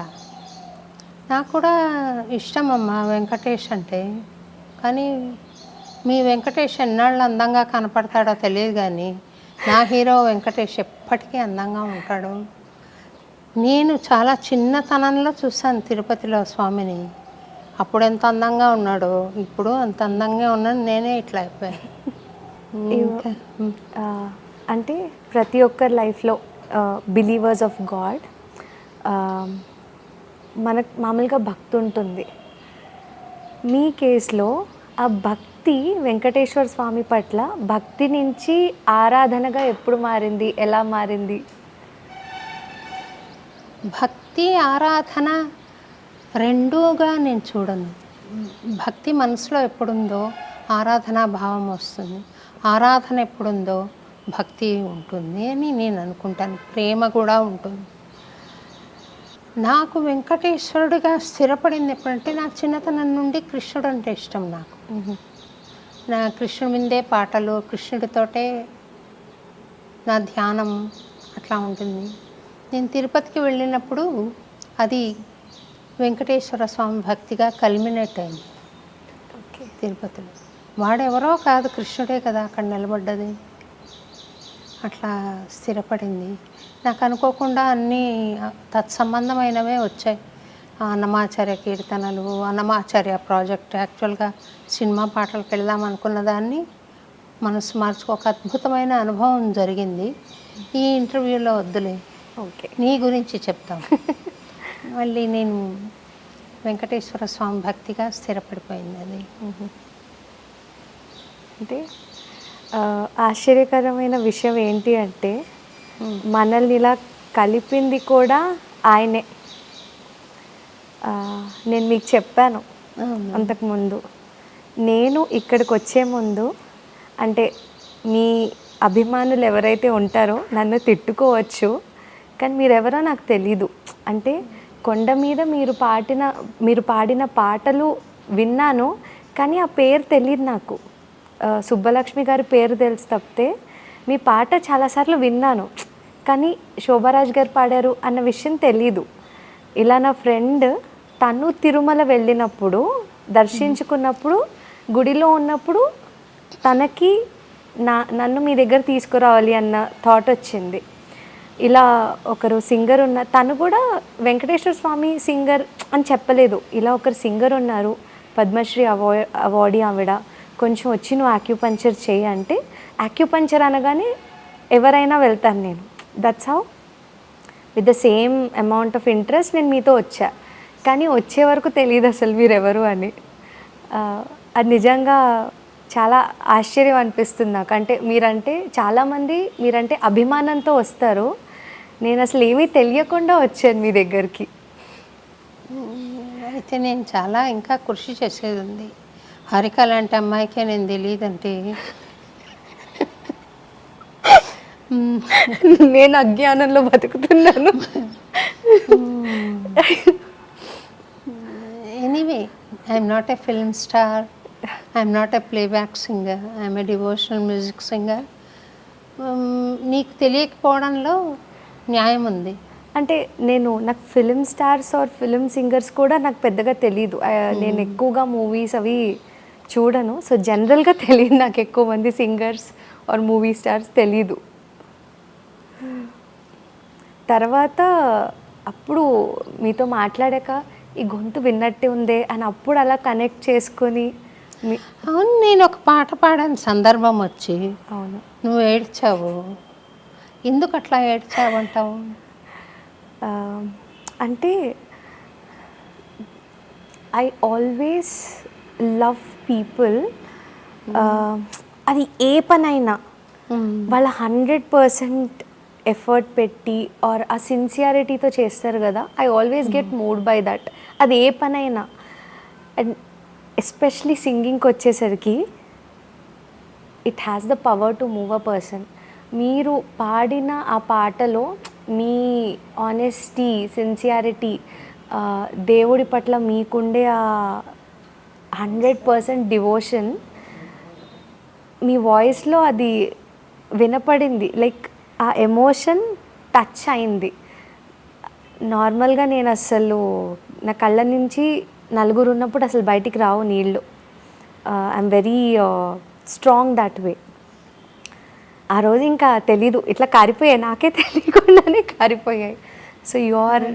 నాకు కూడా ఇష్టం అమ్మా వెంకటేష్ అంటే. కానీ మీ వెంకటేష్ ఎన్నాళ్ళు అందంగా కనపడతాడో తెలియదు, కానీ నా హీరో వెంకటేష్ ఎప్పటికీ అందంగా ఉంటాడు. నేను చాలా చిన్నతనంలో చూశాను తిరుపతిలో స్వామిని, అప్పుడు ఎంత అందంగా ఉన్నాడో ఇప్పుడు అంత అందంగా ఉన్నాను, నేనే ఇట్లా అయిపోయాను. అంటే ప్రతి ఒక్కరి లైఫ్లో బిలీవర్స్ ఆఫ్ గాడ్ మనకు మామూలుగా భక్తి ఉంటుంది. మీ కేసులో ఆ భక్తి వెంకటేశ్వర స్వామి పట్ల భక్తి నుంచి ఆరాధనగా ఎప్పుడు మారింది, ఎలా మారింది? భక్తి ఆరాధన రెండూగా నేను చూడను. భక్తి మనసులో ఎప్పుడుందో ఆరాధనా భావం వస్తుంది, ఆరాధన ఎప్పుడుందో భక్తి ఉంటుంది అని నేను అనుకుంటాను. ప్రేమ కూడా ఉంటుంది. నాకు వెంకటేశ్వరుడిగా స్థిరపడింది ఎప్పుడంటే, నాకు చిన్నతనం నుండి కృష్ణుడు అంటే ఇష్టం. నాకు నా కృష్ణుడి మీదే పాటలు, కృష్ణుడితోటే నా ధ్యానం అట్లా ఉంటుంది. నేను తిరుపతికి వెళ్ళినప్పుడు అది వెంకటేశ్వర స్వామి భక్తిగా కల్మినేట్ అయింది. తిరుపతిలో వాడెవరో కాదు, కృష్ణుడే కదా అక్కడ నిలబడ్డది. అట్లా స్థిరపడింది. నాకు అనుకోకుండా అన్నీ తత్సంబంధమైనవే వచ్చాయి. అన్నమాచార్య కీర్తనలు, అన్నమాచార్య ప్రాజెక్ట్, యాక్చువల్గా సినిమా పాటలకు వెళ్దాం అనుకున్న దాన్ని మనసు మార్చుకో, ఒక అద్భుతమైన అనుభవం జరిగింది. ఈ ఇంటర్వ్యూలో వద్దులే, ఓకే నీ గురించి చెప్తాం. మళ్ళీ నేను వెంకటేశ్వర స్వామి భక్తిగా స్థిరపడిపోయింది అది. అంటే ఆశ్చర్యకరమైన విషయం ఏంటి అంటే, మనల్ని ఇలా కలిపింది కూడా ఆయనే. నేను మీకు చెప్పాను అంతకుముందు, నేను ఇక్కడికి వచ్చే ముందు, అంటే మీ అభిమానులు ఎవరైతే ఉంటారో నన్ను తిట్టుకోవచ్చు, కానీ మీరెవరో నాకు తెలీదు. అంటే కొండ మీద మీరు పాడిన పాటలు విన్నాను, కానీ ఆ పేరు తెలియదు నాకు. సుబ్బలక్ష్మి గారి పేరు తెలుసు తప్పితే మీ పాట చాలాసార్లు విన్నాను, కానీ శోభారాజ్ గారు పాడారు అన్న విషయం తెలీదు. ఇలా నా ఫ్రెండ్ తను తిరుమల వెళ్ళినప్పుడు దర్శించుకున్నప్పుడు గుడిలో ఉన్నప్పుడు తనకి నన్ను మీ దగ్గర తీసుకురావాలి అన్న థాట్ వచ్చింది. ఇలా ఒకరు సింగర్ తను కూడా వెంకటేశ్వర స్వామి సింగర్ అని చెప్పలేదు. ఇలా ఒకరు సింగర్ ఉన్నారు, పద్మశ్రీ అవార్డీ ఆవిడ, కొంచెం వచ్చి నువ్వు యాక్యుపంచర్ చేయి అంటే, యాక్యుపంచర్ అనగానే ఎవరైనా వెళ్తాను నేను. That's how with the same amount of interest నేను మీతో వచ్చా. కానీ వచ్చే వరకు తెలియదు అసలు మీరెవరు అని. అది నిజంగా చాలా ఆశ్చర్యం అనిపిస్తుంది నాకు. అంటే చాలామంది మీరంటే అభిమానంతో వస్తారు, నేను అసలు ఏమీ తెలియకుండా వచ్చాను మీ దగ్గరికి. అయితే నేను చాలా ఇంకా కృషి చేసేది ఉంది. హరిక లాంటి అమ్మాయికే నేను తెలియదంటే నేను అజ్ఞానంలో బతుకుతున్నాను. Anyway, I'm not a film star, I'm not a playback singer, I'm a devotional music singer. నీకు తెలియకపోవడంలో న్యాయం ఉంది. అంటే నాకు film stars or film singers కూడా నాకు పెద్దగా తెలీదు. నేను ఎక్కువగా మూవీస్ అవి చూడను, సో జనరల్గా తెలియదు నాకు ఎక్కువ మంది సింగర్స్ ఆర్ మూవీ స్టార్స్ తెలీదు. తర్వాత అప్పుడు మీతో మాట్లాడాక ఈ గొంతు విన్నట్టే ఉందే అని అప్పుడు అలా కనెక్ట్ చేసుకొని అవును, నేను ఒక పాట పాడాను సందర్భం వచ్చి. అవును. నువ్వు ఏడ్చావు, ఎందుకు అట్లా ఏడ్చావు అంటావు? అంటే ఐ ఆల్వేస్ లవ్ పీపుల్. అది ఏ పనైనా వాళ్ళ 100% ఎఫర్ట్ పెట్టి ఆర్ ఆ సిన్సియారిటీతో చేస్తారు కదా, I always get mood by that. అది ఏ పనైనా. అండ్ ఎస్పెషలీ సింగింగ్కి వచ్చేసరికి it has the power to move a person. మీరు పాడిన ఆ పాటలో మీ ఆనెస్టీ, సిన్సియారిటీ, దేవుడి పట్ల మీకుండే ఆ 100% డివోషన్ మీ వాయిస్లో అది వినపడింది. లైక్ ఆ ఎమోషన్ టచ్ అయింది. నార్మల్గా నేను అసలు నా కళ్ళ నుంచి నలుగురు ఉన్నప్పుడు అసలు బయటికి రావు నీళ్ళు. I'm very strong that way. ఆ రోజు ఇంకా తెలీదు, ఇట్లా కారిపోయాయి, నాకే తెలియకుండానే కారిపోయాయి. So your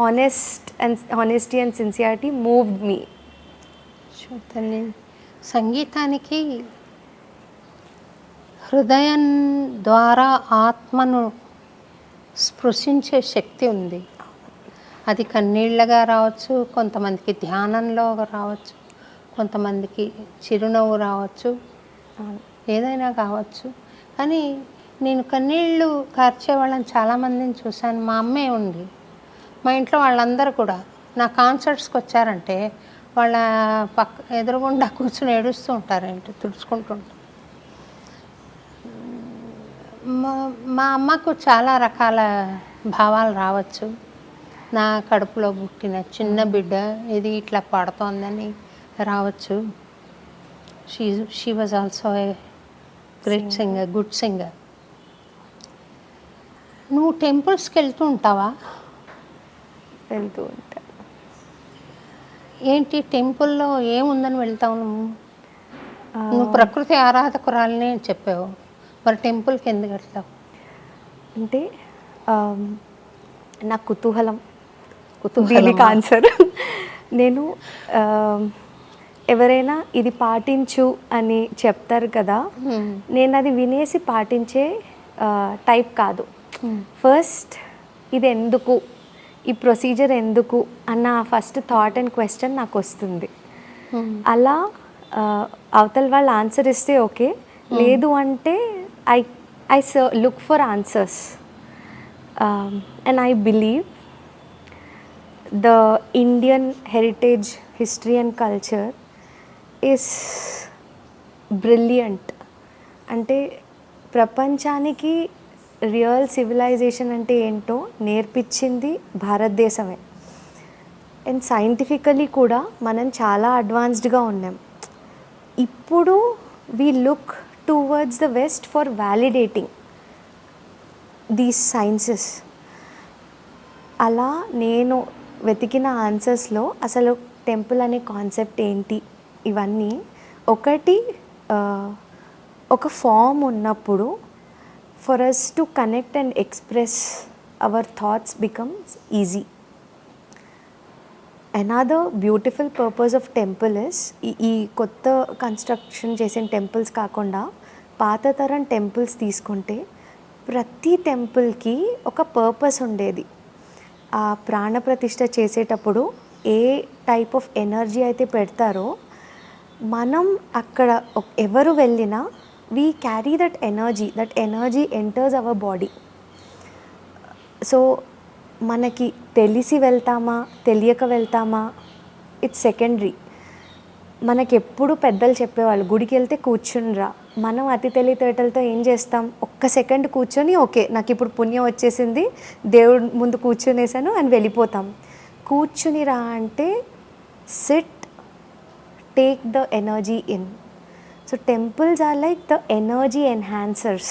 honesty and sincerity moved me. తల్లి, సంగీతానికి హృదయం ద్వారా ఆత్మను స్పృశించే శక్తి ఉంది. అది కన్నీళ్ళగా రావచ్చు, కొంతమందికి ధ్యానంలో రావచ్చు, కొంతమందికి చిరునవ్వు రావచ్చు, ఏదైనా కావచ్చు. కానీ నేను కన్నీళ్ళు కార్చే వాళ్ళని చాలామందిని చూశాను. మా అమ్మే ఉంది, మా ఇంట్లో వాళ్ళందరూ కూడా నా కాన్సర్ట్స్కి వచ్చారంటే వాళ్ళ ఎదురుగుండా కూర్చొని ఏడుస్తూ ఉంటారేంటి, తుడుచుకుంటుంటారు. మా అమ్మకు చాలా రకాల భావాలు రావచ్చు. నా కడుపులో పుట్టిన చిన్న బిడ్డ ఇది ఇట్లా పాడుతోందని రావచ్చు. She was also a great singer, good singer. నువ్వు టెంపుల్స్కి వెళ్తూ ఉంటావా? వెళ్తూ ఉంటా. ఏంటి టెంపుల్లో ఏముందని వెళ్తావు నువ్వు? నువ్వు ప్రకృతి ఆరాధకురాలని చెప్పావు, మరి టెంపుల్కి ఎందుకు వెళ్తావు? అంటే నా కుతూహలం దీనికి ఆన్సర్. నేను ఎవరైనా ఇది పాటించు అని చెప్తారు కదా, నేను అది వినేసి పాటించే టైప్ కాదు. ఫస్ట్ ఇది ఎందుకు, ఈ ప్రొసీజర్ ఎందుకు అన్న ఫస్ట్ థాట్ అండ్ క్వశ్చన్ నాకు వస్తుంది. అలా అవతల వాళ్ళు ఆన్సర్ ఇస్తే ఓకే, లేదు అంటే I look for answers. And I believe the Indian heritage, history and culture is brilliant. అంటే ప్రపంచానికి రియల్ సివిలైజేషన్ అంటే ఏంటో నేర్పించింది భారతదేశమే. అండ్ సైంటిఫికలీ కూడా మనం చాలా అడ్వాన్స్డ్గా ఉన్నాం. ఇప్పుడు we look towards the west for validating these sciences. అలా నేను వెతికిన ఆన్సర్స్లో అసలు టెంపుల్ అనే కాన్సెప్ట్ ఏంటి, ఇవన్నీ ఒకటి ఒక ఫామ్ ఉన్నప్పుడు for us to connect and express our thoughts becomes easy. Another beautiful purpose of temple is ఈ కొత్త కన్స్ట్రక్షన్ చేసిన టెంపుల్స్ కాకుండా పాత తరం టెంపుల్స్ తీసుకుంటే ప్రతి టెంపుల్కి ఒక పర్పస్ ఉండేది. ఆ ప్రాణప్రతిష్ఠ చేసేటప్పుడు ఏ టైప్ ఆఫ్ ఎనర్జీ అయితే పెడతారో మనం అక్కడ ఎవరు వెళ్ళినా we carry that energy enters our body. So మనకి తెలిసి వెళ్తామా తెలియక వెళ్తామా ఇట్స్ సెకండరీ. మనకెప్పుడు పెద్దలు చెప్పేవాళ్ళు గుడికి వెళ్తే కూర్చునిరా. మనం అతి తెలివితేటలతో ఏం చేస్తాం, ఒక్క సెకండ్ కూర్చొని ఓకే నాకు ఇప్పుడు పుణ్యం వచ్చేసింది, దేవుడి ముందు కూర్చునేసాను అని వెళ్ళిపోతాం. కూర్చునిరా అంటే SIT, take the energy in. So temples are like the energy enhancers.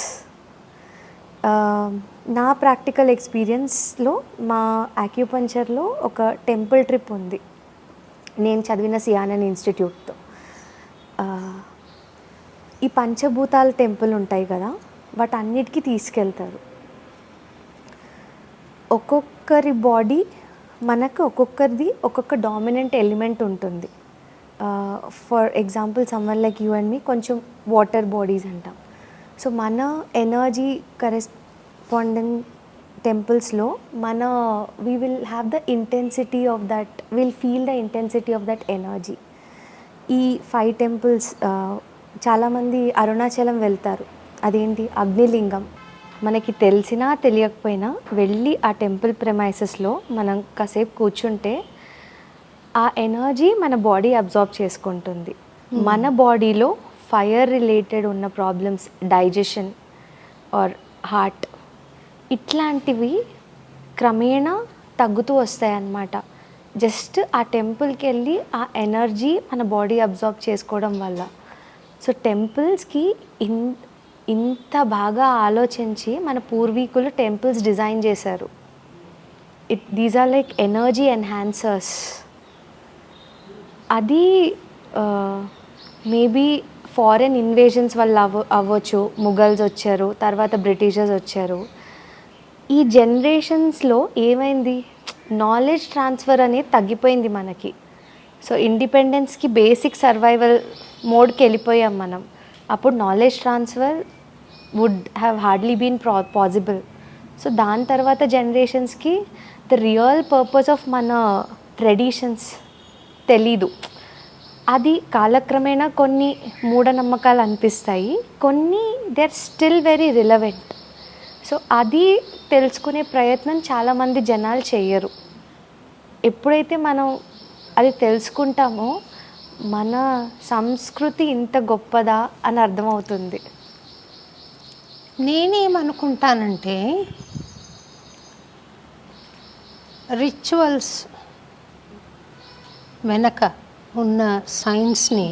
నా ప్రాక్టికల్ ఎక్స్పీరియన్స్లో మా ఆక్యుపంచర్లో ఒక టెంపుల్ ట్రిప్ ఉంది నేను చదివిన సియానన్ ఇన్స్టిట్యూట్తో. ఈ పంచభూతాల టెంపుల్ ఉంటాయి కదా, వాటన్నిటికీ తీసుకెళ్తారు. ఒక్కొక్కరి బాడీ మనకు ఒక్కొక్కరిది ఒక్కొక్క డామినెంట్ ఎలిమెంట్ ఉంటుంది. For example summer like you and me కొంచెం వాటర్ బాడీస్ అంటాం. సో మన ఎనర్జీ కరెస్పాండింగ్ టెంపుల్స్లో we will have the intensity of that, will feel the intensity of that energy. ఈ 5 టెంపుల్స్ చాలామంది అరుణాచలం వెళ్తారు. అదేంటి అగ్నిలింగం. మనకి తెలిసినా తెలియకపోయినా వెళ్ళి ఆ టెంపుల్ ప్రెమైసెస్లో మనం కాసేపు కూర్చుంటే ఆ ఎనర్జీ మన బాడీ అబ్జార్బ్ చేసుకుంటుంది. మన బాడీలో ఫైర్ రిలేటెడ్ ఉన్న ప్రాబ్లమ్స్, డైజెషన్ ఆర్ హార్ట్, ఇట్లాంటివి క్రమేణా తగ్గుతూ వస్తాయి అన్నమాట. జస్ట్ ఆ టెంపుల్కి వెళ్ళి ఆ ఎనర్జీ మన బాడీ అబ్జార్బ్ చేసుకోవడం వల్ల. సో టెంపుల్స్కి ఇంత బాగా ఆలోచించి మన పూర్వీకులు టెంపుల్స్ డిజైన్ చేశారు. These are like energy enhancers. అది మేబీ ఫారెన్ ఇన్వేజన్స్ వల్ల అవ్వచ్చు. ముఘల్స్ వచ్చారు, తర్వాత బ్రిటిషర్స్ వచ్చారు. ఈ జనరేషన్స్లో ఏమైంది, నాలెడ్జ్ ట్రాన్స్ఫర్ అనేది తగ్గిపోయింది మనకి. సో ఇండిపెండెన్స్కి బేసిక్ సర్వైవల్ మోడ్కి వెళ్ళిపోయాం మనం. అప్పుడు knowledge transfer would have hardly been possible. So దాని తర్వాత జనరేషన్స్కి ద రియల్ పర్పస్ ఆఫ్ మన ట్రెడిషన్స్ తెలీదు. అది కాలక్రమేణా కొన్ని మూఢనమ్మకాలు అనిపిస్తాయి, కొన్ని they are still very relevant. So అది తెలుసుకునే ప్రయత్నం చాలామంది జనాలు చెయ్యరు. ఎప్పుడైతే మనం అది తెలుసుకుంటామో మన సంస్కృతి ఇంత గొప్పదా అని అర్థమవుతుంది. నేనేమనుకుంటానంటే రిచువల్స్ వెనక ఉన్న సైన్స్ని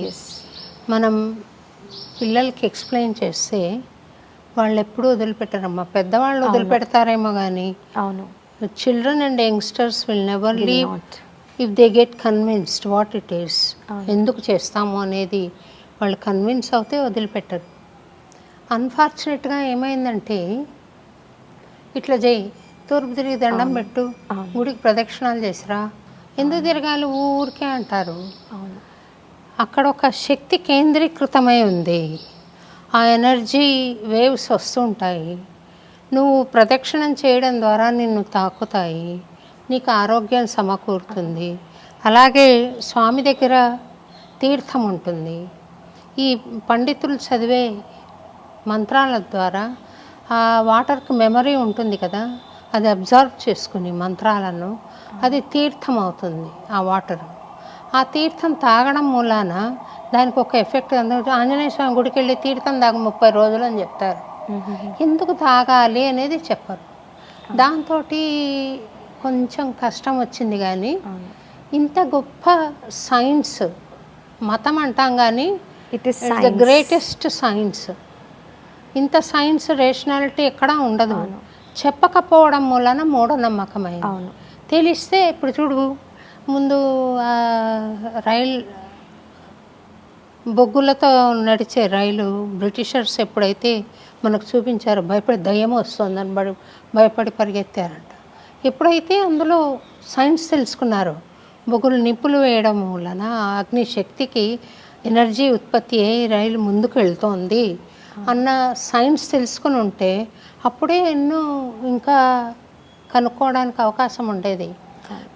మనం పిల్లలకి ఎక్స్ప్లెయిన్ చేస్తే వాళ్ళు ఎప్పుడూ వదిలిపెట్టరమ్మా. పెద్దవాళ్ళు వదిలిపెడతారేమో కానీ అవును, children and youngsters will never leave if they get convinced what it is. ఎందుకు చేస్తాము అనేది వాళ్ళు కన్విన్స్ అవుతే వదిలిపెట్టరు. అన్ఫార్చునేట్గా ఏమైందంటే ఇట్లా చేయి, తూర్పు తిరిగి దండం పెట్టు, గుడికి ప్రదక్షిణాలు చేసిరా, ఎందుకు తిరగాలి ఊరికే అంటారు. అక్కడ ఒక శక్తి కేంద్రీకృతమై ఉంది. ఆ ఎనర్జీ వేవ్స్ వస్తుంటాయి. నువ్వు ప్రదక్షిణం చేయడం ద్వారా నిన్ను తాకుతాయి, నీకు ఆరోగ్యం సమకూరుతుంది. అలాగే స్వామి దగ్గర తీర్థం ఉంటుంది. ఈ పండితులు చదివే మంత్రాల ద్వారా ఆ వాటర్కి మెమరీ ఉంటుంది కదా, అది అబ్జర్వ్ చేసుకుని మంత్రాలను అది తీర్థం అవుతుంది. ఆ వాటర్, ఆ తీర్థం తాగడం మూలాన దానికి ఒక ఎఫెక్ట్. ఆంజనేయ స్వామి గుడికి వెళ్ళి తీర్థం తాగ 30 రోజులు అని చెప్తారు. ఎందుకు తాగాలి అనేది చెప్పరు. దాంతో కొంచెం కష్టం వచ్చింది. కానీ ఇంత గొప్ప సైన్స్, మతం అంటాం కానీ it is the greatest science. ఇంత సైన్స్ రేషనాలిటీ ఎక్కడా ఉండదు. చెప్పకపోవడం మూలన మూఢనమ్మకమైంది. అవును, తెలిస్తే ఇప్పుడు చూడు, ముందు రైలు బొగ్గులతో నడిచే రైలు బ్రిటిషర్స్ ఎప్పుడైతే మనకు చూపించారో భయపడి దయ్యం వస్తుందని భయపడి పరిగెత్తారంట. ఎప్పుడైతే అందులో సైన్స్ తెలుసుకున్నారో, బొగ్గులు నిప్పులు వేయడం వలన అగ్ని శక్తికి ఎనర్జీ ఉత్పత్తి అయ్యి రైలు ముందుకు వెళ్తోంది అన్న సైన్స్ తెలుసుకుని ఉంటే అప్పుడే ఎన్నో ఇంకా కనుక్కోవడానికి అవకాశం ఉండేది.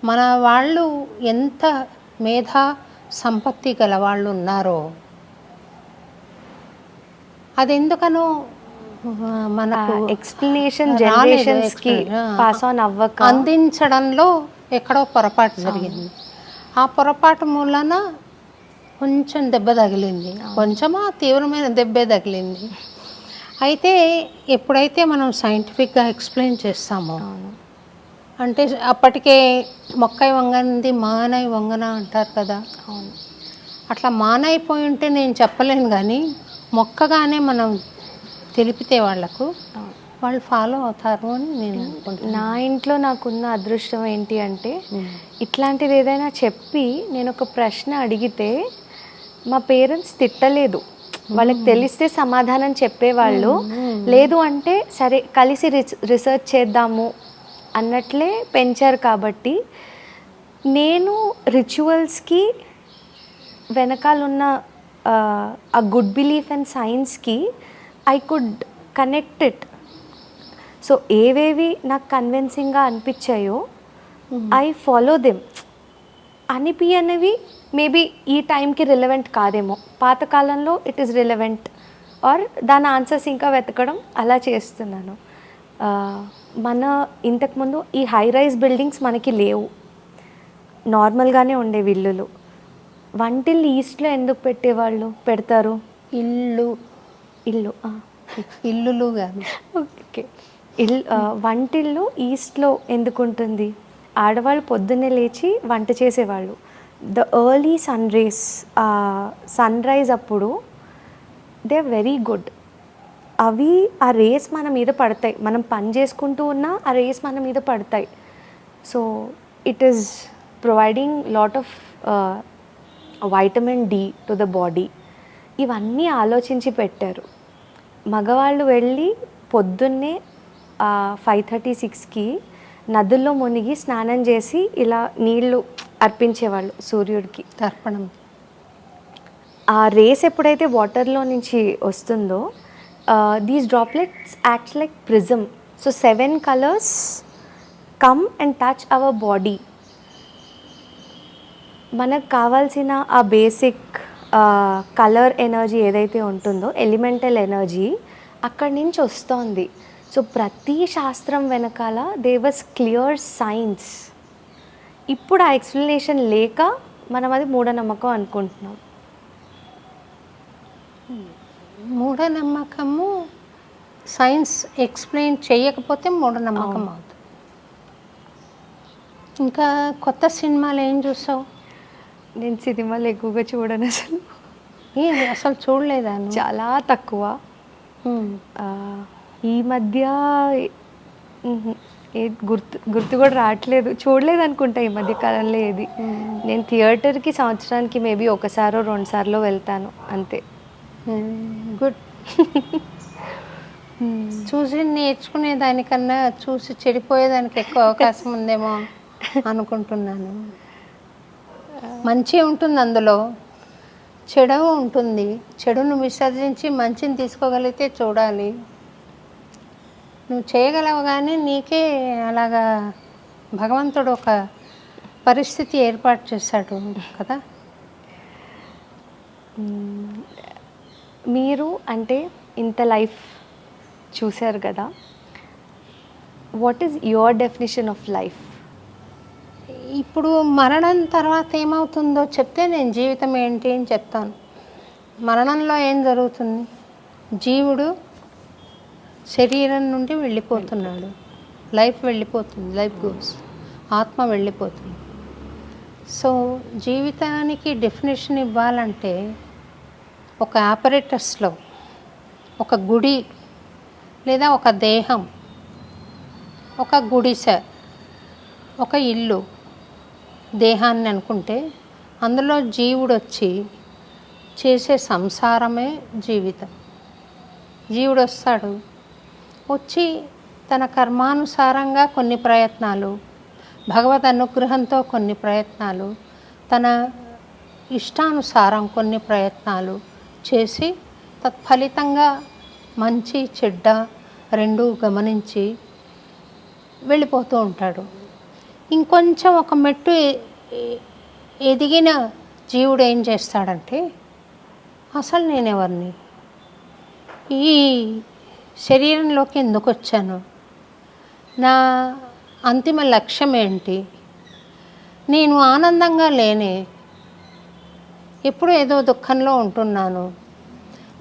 మన వాళ్ళు ఎంత మేధా సంపత్తి గల వాళ్ళు ఉన్నారో అది ఎందుకనో మనకు ఎక్స్ప్లెనేషన్ జనరేషన్స్కి పాస్ ఆన్ అవ్వక అందించడంలో ఎక్కడో పొరపాటు జరిగింది. ఆ పొరపాటు మూలన కొంచెం దెబ్బ తగిలింది. కొంచెమా తీవ్రమైన దెబ్బే తగిలింది. అయితే ఎప్పుడైతే మనం సైంటిఫిక్గా ఎక్స్ప్లెయిన్ చేస్తామో, అంటే అప్పటికే మొక్కై వంగనిది మానై వంగన అంటారు కదా. అవును, అట్లా మానైపోయి ఉంటే నేను చెప్పలేను, కానీ మొక్కగానే మనం తెలిపితే వాళ్ళకు వాళ్ళు ఫాలో అవుతారు అని నేను అనుకుంటున్నాను. నా ఇంట్లో నాకున్న అదృష్టం ఏంటి అంటే, ఇట్లాంటిది ఏదైనా చెప్పి నేను ఒక ప్రశ్న అడిగితే మా పేరెంట్స్ తిట్టలేదు. వాళ్ళకి తెలిస్తే సమాధానం చెప్పేవాళ్ళు. లేదు అంటే సరే కలిసి రీసెర్చ్ చేద్దాము అన్నట్లే పెంచారు కాబట్టి నేను రిచువల్స్కి వెనకాలన్న ఆ గుడ్ బిలీఫ్ అండ్ సైన్స్కి I could connect it. So ఏవేవి నాకు కన్విన్సింగ్గా అనిపించాయో ఐ ఫాలో దెమ్. అనిపియనివి మేబీ ఈ టైంకి రిలవెంట్ కాదేమో, పాతకాలంలో ఇట్ ఈస్ రిలవెంట్ ఆర్ దాని ఆన్సర్స్ ఇంకా వెతకడం అలా చేస్తున్నాను. మన ఇంతకుముందు ఈ హై రైజ్ బిల్డింగ్స్ మనకి లేవు, నార్మల్గానే ఉండేవి ఇల్లులు. వంటిల్లు ఈస్ట్లో ఎందుకు పెట్టేవాళ్ళు, పెడతారు? ఇల్లు ఇల్లులు కాదు, ఓకే. వంటిల్లు ఈస్ట్లో ఎందుకు ఉంటుంది? ఆడవాళ్ళు పొద్దున్నే లేచి వంట చేసేవాళ్ళు. ద ఎర్లీ సన్ రైజ్ అప్పుడు దే ఆర్ వెరీ గుడ్. అవి ఆ రేస్ మన మీద పడతాయి, మనం పని చేసుకుంటూ ఉన్నా ఆ రేస్ మన మీద పడతాయి. So it is providing lot of vitamin D to the body. ఇవన్నీ ఆలోచించి పెట్టారు. మగవాళ్ళు వెళ్ళి పొద్దున్నే 5:30-6కి నదుల్లో మునిగి స్నానం చేసి ఇలా నీళ్లు అర్పించేవాళ్ళు సూర్యుడికి, తర్పణం. ఆ రేస్ ఎప్పుడైతే వాటర్లో నుంచి వస్తుందో these droplets acts like prism. So 7 colours come and touch our body. మనకు కావాల్సిన ఆ బేసిక్ కలర్ ఎనర్జీ ఏదైతే ఉంటుందో, ఎలిమెంటల్ ఎనర్జీ అక్కడి నుంచి వస్తోంది. సో ప్రతి శాస్త్రం వెనకాల దే వాస్ క్లియర్ సైన్స్. ఇప్పుడు ఆ ఎక్స్ప్లెనేషన్ లేక మనం అది మూఢనమ్మకం అనుకుంటున్నాం. మూఢనమ్మకము సైన్స్ ఎక్స్ప్లెయిన్ చేయకపోతే మూఢనమ్మకం అవుతుంది. ఇంకా కొత్త సినిమాలు ఏం చూసావు? నేను సినిమాలు ఎక్కువగా చూడను, అసలు చూడలేదా? చాలా తక్కువ. ఈ మధ్య గుర్తు కూడా రావట్లేదు, చూడలేదు అనుకుంటా ఈ మధ్య కాలంలో ఏది. నేను థియేటర్కి సంవత్సరానికి మేబీ 1-2 వెళ్తాను అంతే. గుడ్. చూసి నేర్చుకునే దానికన్నా చూసి చెడిపోయేదానికి ఎక్కువ అవకాశం ఉందేమో అనుకుంటున్నాను. మంచి ఉంటుంది అందులో, చెడు ఉంటుంది. చెడును విసర్జించి మంచిని తీసుకోగలిగితే చూడాలి. నువ్వు చేయగలవు, కానీ నీకే అలాగా భగవంతుడు ఒక పరిస్థితి ఏర్పాటు చేశాడు కదా. మీరు అంటే ఇంత లైఫ్ చూశారు కదా, what is your definition of life? ఇప్పుడు మరణం తర్వాత ఏమవుతుందో చెప్తే నేను జీవితం ఏంటి అని చెప్తాను. మరణంలో ఏం జరుగుతుంది? జీవుడు శరీరం నుండి వెళ్ళిపోతున్నాడు, లైఫ్ వెళ్ళిపోతుంది, లైఫ్ గోస్, ఆత్మ వెళ్ళిపోతుంది. సో జీవితానికి డెఫినేషన్ ఇవ్వాలంటే ఒక ఆపరేటర్స్లో ఒక గుడి లేదా ఒక దేహం, ఒక గుడిసె, ఒక ఇల్లు, దేహాన్ని అనుకుంటే అందులో జీవుడు వచ్చి చేసే సంసారమే జీవితం. జీవుడు వస్తాడు, వచ్చి తన కర్మానుసారంగా కొన్ని ప్రయత్నాలు, భగవద్ అనుగ్రహంతో కొన్ని ప్రయత్నాలు, తన ఇష్టానుసారం కొన్ని ప్రయత్నాలు చేసి తత్ఫలితంగా మంచి చెడ్డ రెండూ గమనించి వెళ్ళిపోతూ ఉంటాడు. ఇంకొంచెం ఒక మెట్టు ఎదిగిన జీవుడు ఏం చేస్తాడంటే, అసలు నేనెవరిని, ఈ శరీరంలోకి ఎందుకు వచ్చాను, నా అంతిమ లక్ష్యం ఏంటి, నేను ఆనందంగా లేనే, ఎప్పుడు ఏదో దుఃఖంలో ఉంటున్నాను,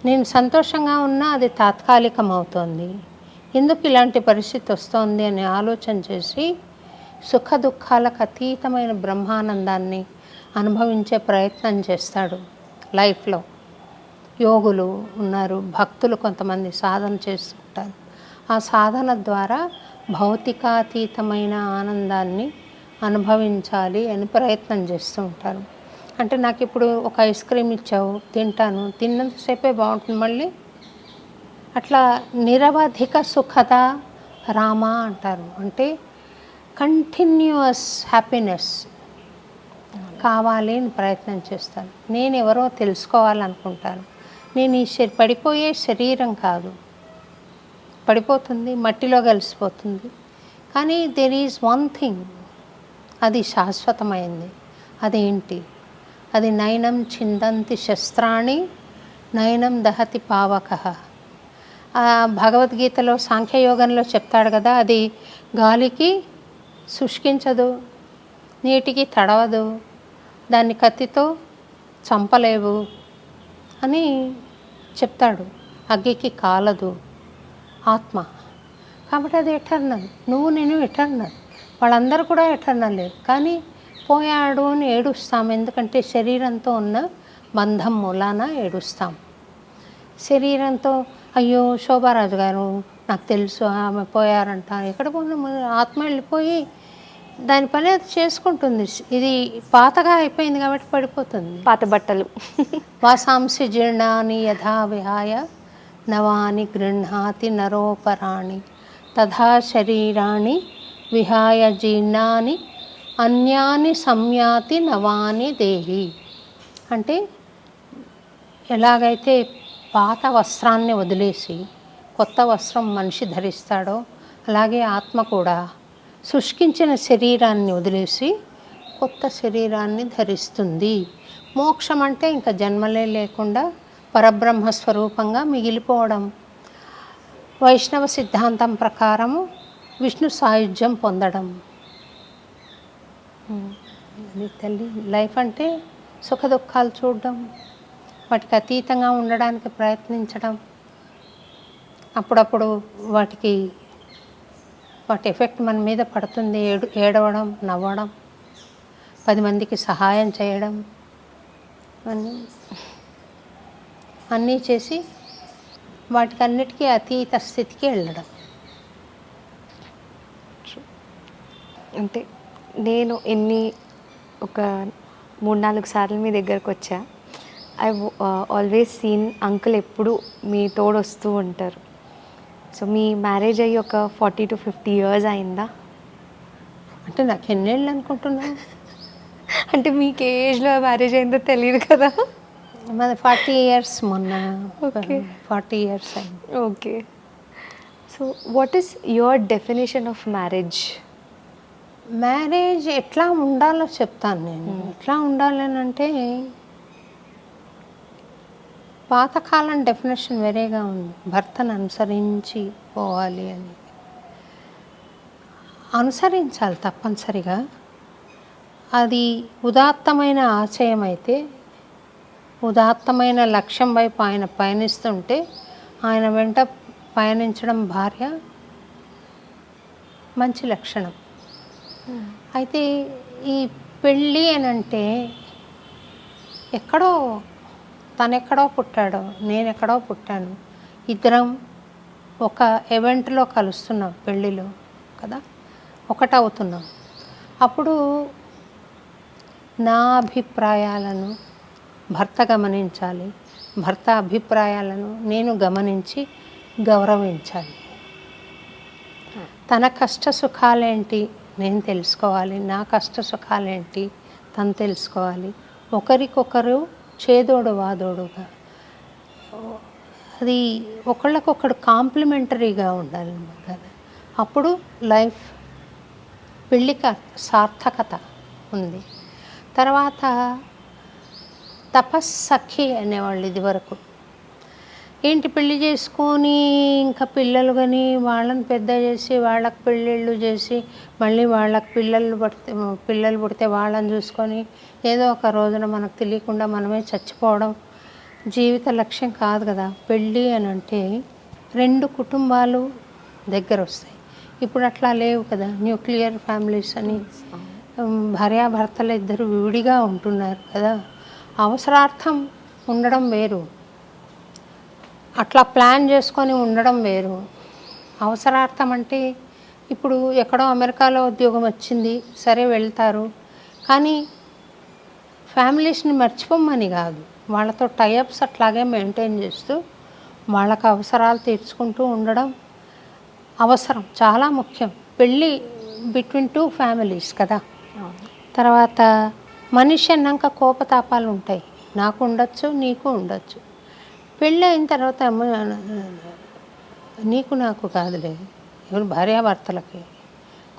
నేను సంతోషంగా ఉన్నా అది తాత్కాలికం అవుతోంది, ఎందుకు ఇలాంటి పరిస్థితి వస్తోంది అని ఆలోచన చేసి సుఖ దుఃఖాలకు అతీతమైన బ్రహ్మానందాన్ని అనుభవించే ప్రయత్నం చేస్తాడు లైఫ్లో. యోగులు ఉన్నారు, భక్తులు కొంతమంది సాధన చేస్తుంటారు. ఆ సాధన ద్వారా భౌతికాతీతమైన ఆనందాన్ని అనుభవించాలి అని ప్రయత్నం చేస్తూ ఉంటారు. అంటే నాకు ఇప్పుడు ఒక ఐస్ క్రీమ్ ఇచ్చావు, తింటాను, తిన్నంతసేపే బాగుంటుంది, మళ్ళీ అట్లా నిరవధిక సుఖద రామ అంటారు. అంటే కంటిన్యూస్ హ్యాపీనెస్ కావాలి అని ప్రయత్నం చేస్తాను. నేను ఎవరో తెలుసుకోవాలనుకుంటాను. నేను ఈ పడిపోయే శరీరం కాదు, పడిపోతుంది, మట్టిలో కలిసిపోతుంది. కానీ దెర్ ఈజ్ వన్ థింగ్, అది శాశ్వతమైంది. అదేంటి? అది నయనం చిందంతి శస్త్రాణి నయనం దహతి పావక. భగవద్గీతలో సాంఖ్యయోగంలో చెప్తాడు కదా, అది గాలికి శుష్కించదు, నీటికి తడవదు, దాన్ని కత్తితో చంపలేవు అని చెప్తాడు. అగ్గికి కాలదు ఆత్మ. కాబట్టి అది ఎటర్నల్. నువ్వు నేను ఎటర్నల్, వాళ్ళందరూ కూడా ఎటర్నలే. కానీ పోయాడు అని ఏడుస్తాం, ఎందుకంటే శరీరంతో ఉన్న బంధం మూలాన ఏడుస్తాం. శరీరంతో అయ్యో శోభారాజు గారు నాకు తెలుసు ఆమె పోయారంట, ఎక్కడ పోయినా ఆత్మ వెళ్ళిపోయి దాని పని అది చేసుకుంటుంది. ఇది పాతగా అయిపోయింది కాబట్టి పడిపోతుంది. పాత బట్టలు. వాసాంసి జీర్ణాని యథా విహాయ నవాని గృహ్ణాతి నరోపరాణి తథా శరీరాణి విహాయ జీర్ణాని అన్యాని సంయాతి నవాని దేహి. అంటే ఎలాగైతే పాత వస్త్రాన్ని వదిలేసి కొత్త వస్త్రం మనిషి ధరిస్తాడో, అలాగే ఆత్మ కూడా శుష్కించిన శరీరాన్ని వదిలేసి కొత్త శరీరాన్ని ధరిస్తుంది. మోక్షం అంటే ఇంకా జన్మలే లేకుండా పరబ్రహ్మ స్వరూపంగా మిగిలిపోవడం. వైష్ణవ సిద్ధాంతం ప్రకారము విష్ణు సాయుధ్యం పొందడం. అది తల్లి లైఫ్ అంటే సుఖ దుఃఖాలు చూడడం, వాటికి అతీతంగా ఉండడానికి ప్రయత్నించడం, అప్పుడప్పుడు వాటి ఎఫెక్ట్ మన మీద పడుతుంది. ఏడవడం, నవ్వడం, 10 మందికి సహాయం చేయడం, అన్నీ చేసి వాటికన్నిటికీ అతీత స్థితికి వెళ్ళడం. అంటే నేను ఒక 3-4 సార్లు మీ దగ్గరకు వచ్చా. ఐ ఆల్వేస్ సీన్ అంకుల్ ఎప్పుడు మీ తోడు వస్తూ ఉంటారు. సో మీ మ్యారేజ్ అయ్యి ఒక 40 to 50 years అయిందా? అంటే నాకు ఎన్నేళ్ళు అనుకుంటున్నా? అంటే మీకు ఏ ఏజ్లో మ్యారేజ్ అయిందో తెలియదు కదా. మాది 40 years. మొన్న Okay. 40 years అయింది. Okay. So what is your definition of marriage? Marriage ఎట్లా ఉండాలో చెప్తాను నేను. ఎట్లా ఉండాలని అంటే, పాతకాలం డెఫినేషన్ వేరేగా ఉంది. భర్తను అనుసరించి పోవాలి అని. అనుసరించాలి తప్పనిసరిగా. అది ఉదాత్తమైన ఆశయం అయితే, ఉదాత్తమైన లక్ష్యం వైపు ఆయన పయనిస్తుంటే, ఆయన వెంట పయనించడం భార్య మంచి లక్షణం. అయితే ఈ పెళ్ళి అని అంటే ఎక్కడో తనెక్కడో పుట్టాడో నేనెక్కడో పుట్టాను, ఇద్దరం ఒక ఈవెంట్లో కలుస్తున్నాం, పెళ్ళిలో కదా, ఒకటవుతున్నాం. అప్పుడు నా అభిప్రాయాలను భర్త గమనించాలి, భర్త అభిప్రాయాలను నేను గమనించి గౌరవించాలి. తన కష్ట సుఖాలేంటి నేను తెలుసుకోవాలి, నా కష్ట సుఖాలేంటి తను తెలుసుకోవాలి. ఒకరికొకరు చేదోడు వాదోడుగా, అది ఒకళ్ళకొకడు కాంప్లిమెంటరీగా ఉండాలి కదా. అప్పుడు లైఫ్ పెళ్ళికి సార్థకత ఉంది. తర్వాత తపస్సఖి అనేవాళ్ళు ఇదివరకు. ఏంటి పెళ్ళి చేసుకొని ఇంకా పిల్లలు కానీ వాళ్ళని పెద్ద చేసి వాళ్ళకి పెళ్ళిళ్ళు చేసి మళ్ళీ వాళ్ళకి పిల్లలు పుడితే వాళ్ళని చూసుకొని ఏదో ఒక రోజున మనకు తెలియకుండా మనమే చచ్చిపోవడం జీవిత లక్ష్యం కాదు కదా. పెళ్ళి అని అంటే 2 కుటుంబాలు దగ్గర వస్తాయి. ఇప్పుడు అట్లా లేవు కదా, న్యూక్లియర్ ఫ్యామిలీస్ అని. భార్యాభర్తలు ఇద్దరు విడిగా ఉంటున్నారు కదా. అవసరార్థం ఉండడం వేరు, అట్లా ప్లాన్ చేసుకొని ఉండడం వేరు. అవసరార్థం అంటే ఇప్పుడు ఎక్కడో అమెరికాలో ఉద్యోగం వచ్చింది, సరే వెళ్తారు, కానీ ఫ్యామిలీస్ని మర్చిపోమని కాదు, వాళ్ళతో టైఅప్స్ అట్లాగే మెయింటైన్ చేస్తూ వాళ్ళకు అవసరాలు తీర్చుకుంటూ ఉండడం అవసరం, చాలా ముఖ్యం. పెళ్ళి బిట్వీన్ టూ ఫ్యామిలీస్ కదా. తర్వాత మనిషి అన్నాక కోపతాపాలు ఉంటాయి, నాకు ఉండొచ్చు నీకు ఉండొచ్చు. పెళ్ళి అయిన తర్వాత నీకు నాకు కాదులే, ఎవరు భార్యాభర్తలకి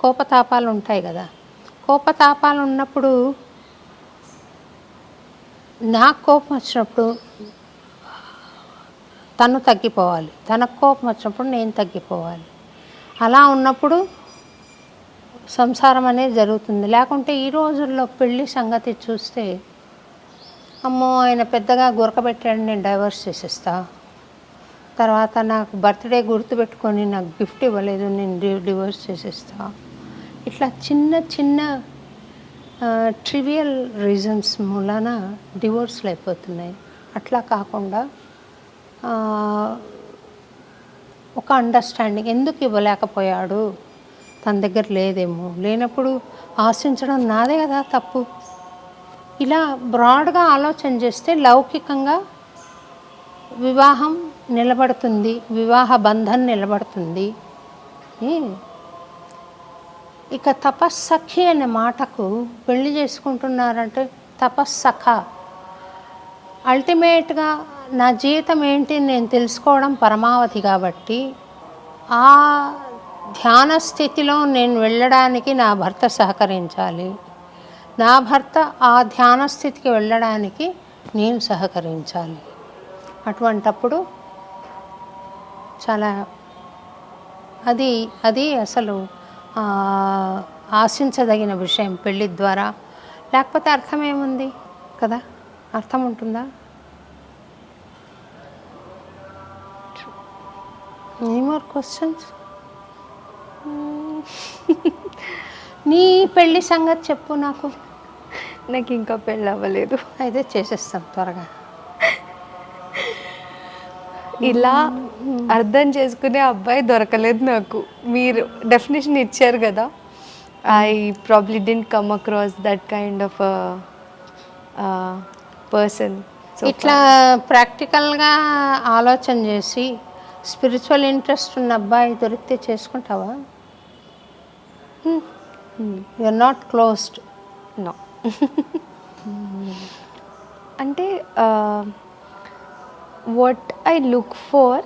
కోపతాపాలు ఉంటాయి కదా. కోపతాపాలు ఉన్నప్పుడు నాకు కోపం వచ్చినప్పుడు తను తగ్గిపోవాలి, తనకు కోపం వచ్చినప్పుడు నేను తగ్గిపోవాలి. అలా ఉన్నప్పుడు సంసారం అనేది జరుగుతుంది. లేకుంటే ఈ రోజుల్లో పెళ్ళి సంగతి చూస్తే, అమ్మో ఆయన పెద్దగా గురకబెట్టాడు, నేను డైవర్స్ చేసేస్తా, తర్వాత నాకు బర్త్డే గుర్తుపెట్టుకొని నాకు గిఫ్ట్ ఇవ్వలేదు, నేను డివోర్స్ చేసేస్తా. ఇట్లా చిన్న చిన్న ట్రివియల్ రీజన్స్ మూలన డివోర్స్లు అయిపోతున్నాయి. అట్లా కాకుండా ఒక అండర్స్టాండింగ్, ఎందుకు ఇవ్వలేకపోయాడు, తన దగ్గర లేదేమో, లేనప్పుడు ఆశించడం నాదే కదా తప్పు. ఇలా బ్రాడ్గా ఆలోచన చేస్తే లౌకికంగా వివాహం నిలబడుతుంది, వివాహ బంధం నిలబడుతుంది. ఇక తపస్సఖి అనే మాటకు పెళ్లి చేసుకుంటున్నారంటే తపస్సఖ. అల్టిమేట్గా నా జీవితం ఏంటి నేను తెలుసుకోవడం పరమావధి కాబట్టి ఆ ధ్యాన స్థితిలో నేను వెళ్ళడానికి నా భర్త సహకరించాలి, నా భర్త ఆ ధ్యాన స్థితికి వెళ్ళడానికి నేను సహకరించాలి. అటువంటప్పుడు చాలా అది అసలు ఆశించదగిన విషయం పెళ్ళి ద్వారా. లేకపోతే అర్థం ఏముంది కదా, అర్థం ఉంటుందా? Any more questions? నీ పెళ్ళి సంగతి చెప్పు నాకు. నాకు ఇంకా పెళ్ళి అవ్వలేదు. అయితే చేసేస్తాం త్వరగా. ఇలా అర్థం చేసుకునే అబ్బాయి దొరకలేదు నాకు. మీరు డెఫినేషన్ ఇచ్చారు కదా, I probably didn't come across that kind of person. ఇట్లా ప్రాక్టికల్గా ఆలోచన చేసి స్పిరిచువల్ ఇంట్రెస్ట్ ఉన్న అబ్బాయి దొరికితే చేసుకుంటావా? You are not closed? No. అంటే what I look for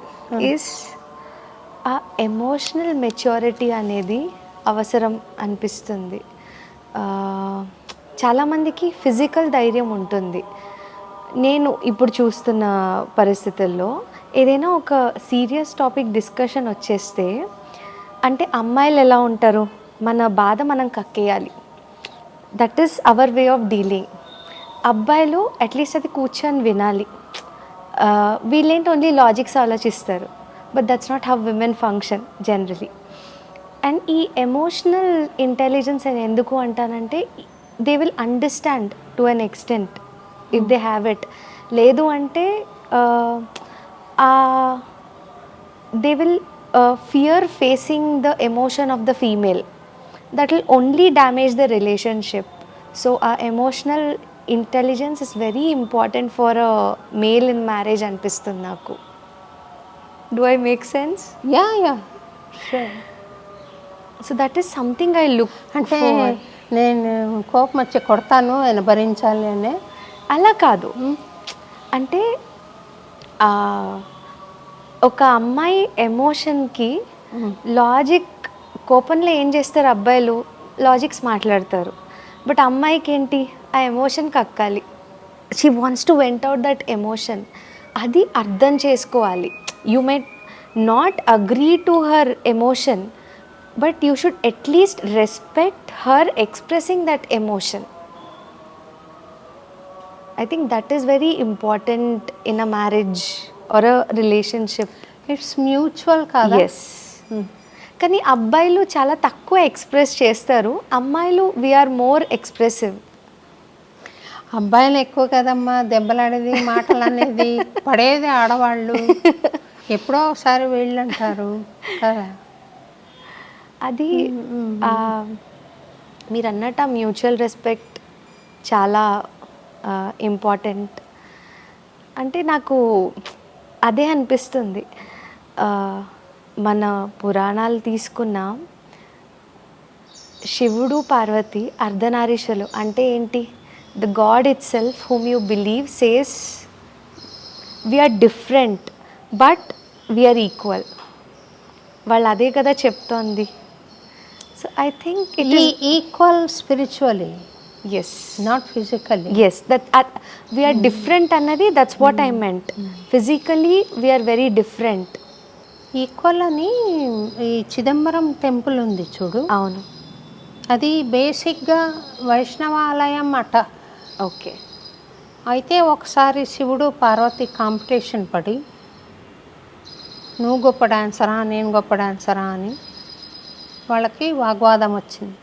is ఆ ఎమోషనల్ మెచ్యూరిటీ అనేది అవసరం అనిపిస్తుంది. చాలామందికి ఫిజికల్ ధైర్యం ఉంటుంది. నేను ఇప్పుడు చూస్తున్న పరిస్థితుల్లో ఏదైనా ఒక సీరియస్ టాపిక్ డిస్కషన్ వచ్చేస్తే, అంటే అమ్మాయిలు ఎలా ఉంటారు, మన బాధ మనం కక్కేయాలి, that is our way of dealing. అబ్బాయిలు అట్లీస్ట్ అది కూర్చొని వినాలి. వీళ్ళేంటి ఓన్లీ లాజిక్స్ ఆలోచిస్తారు, but that's not how women function generally. And ఈ ఎమోషనల్ ఇంటెలిజెన్స్ అని ఎందుకు అంటానంటే, they will understand to an extent if they have it. లేదు అంటే they will fear facing the emotion of the female. That will only damage the relationship. So ఆ emotional intelligence is very important for a male in marriage అనిపిస్తుంది నాకు. Do I make sense? Yeah sure. So that is something I look. అంటే నేను కోపం వచ్చి కొడతాను, ఆయన భరించాలి అనే అలా కాదు. అంటే ఒక అమ్మాయి ఎమోషన్కి లాజిక్, కోపంలో ఏం చేస్తారు అబ్బాయిలు, లాజిక్స్ మాట్లాడతారు. బట్ అమ్మాయికి ఏంటి, ఆ ఎమోషన్ కక్కాలి. She wants to vent out that emotion. అది అర్థం చేసుకోవాలి. You may not agree to her emotion, but you should at least respect her expressing that emotion. I think that is very important in a marriage or a relationship. It's mutual కదా. Yes. కానీ అబ్బాయిలు చాలా తక్కువ express చేస్తారు, అమ్మాయిలు we are more expressive. అబ్బాయిలు ఎక్కువ కదమ్మా దెబ్బలాడేది, మాటలు అనేది, పడేది ఆడవాళ్ళు. ఎప్పుడో ఒకసారి వీళ్ళు అంటారు కదా. అది మీరు అన్నట్టు ఆ మ్యూచువల్ రెస్పెక్ట్ చాలా ఇంపార్టెంట్. అంటే నాకు అదే అనిపిస్తుంది. మన పురాణాలు తీసుకున్న శివుడు పార్వతి అర్ధనారీశ్వరులు అంటే ఏంటి? The God itself whom you believe says we are different but we are equal. వాళ్ళు అదే కదా చెప్తోంది. So I think it is equal spiritually, as not physically. As that we are different అన్నది that's what I meant. Physically we are very different. Equal అని ఈ Chidambaram temple ఉంది చూడు, అవును. అది బేసిక్గా వైష్ణవాలయం అట. ఓకే. అయితే ఒకసారి శివుడు పార్వతి కాంపిటీషన్ పడి నువ్వు గొప్ప డాన్సరా నేను గొప్ప డాన్సరా అని వాళ్ళకి వాగ్వాదం వచ్చింది.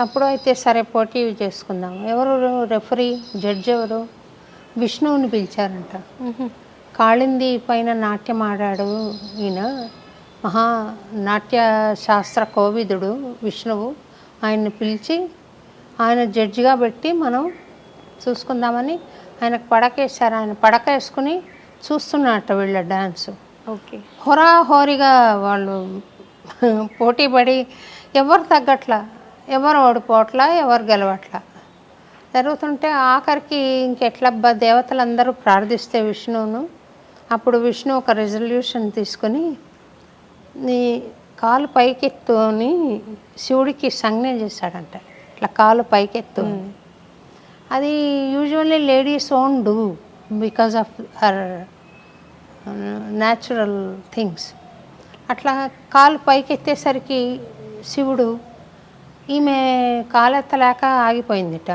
అప్పుడు అయితే సరే పోటీ చేసుకుందాం. ఎవరు రెఫరీ, జడ్జి ఎవరు? విష్ణువుని పిలిచారంట. కాళింది పైన నాట్యం ఆడాడు ఈయన, మహా నాట్య శాస్త్ర కోవిదుడు విష్ణువు. ఆయన్ని పిలిచి ఆయన జడ్జిగా పెట్టి మనం చూసుకుందామని ఆయనకు పడకేశారు. ఆయన పడక వేసుకుని చూస్తున్నట్ట వీళ్ళ డ్యాన్సు. ఓకే. హోరాహోరీగా వాళ్ళు పోటీ పడి ఎవరు తగ్గట్లా, ఎవరు ఓడిపోవట్లా, ఎవరు గెలవట్లా జరుగుతుంటే ఆఖరికి ఇంకెట్లబ్బా దేవతలందరూ ప్రార్థిస్తే విష్ణువును, అప్పుడు విష్ణు ఒక రెజల్యూషన్ తీసుకొని నీ కాలు పైకెత్తు అని శివుడికి సంజ్ఞ చేశాడంట. ఇట్లా కాలు పైకెత్తు. అది usually ladies own do because of her natural things. అట్లా కాలు పైకెత్తేసరికి శివుడు ఈమె కాలెత్తలేక ఆగిపోయిందిట.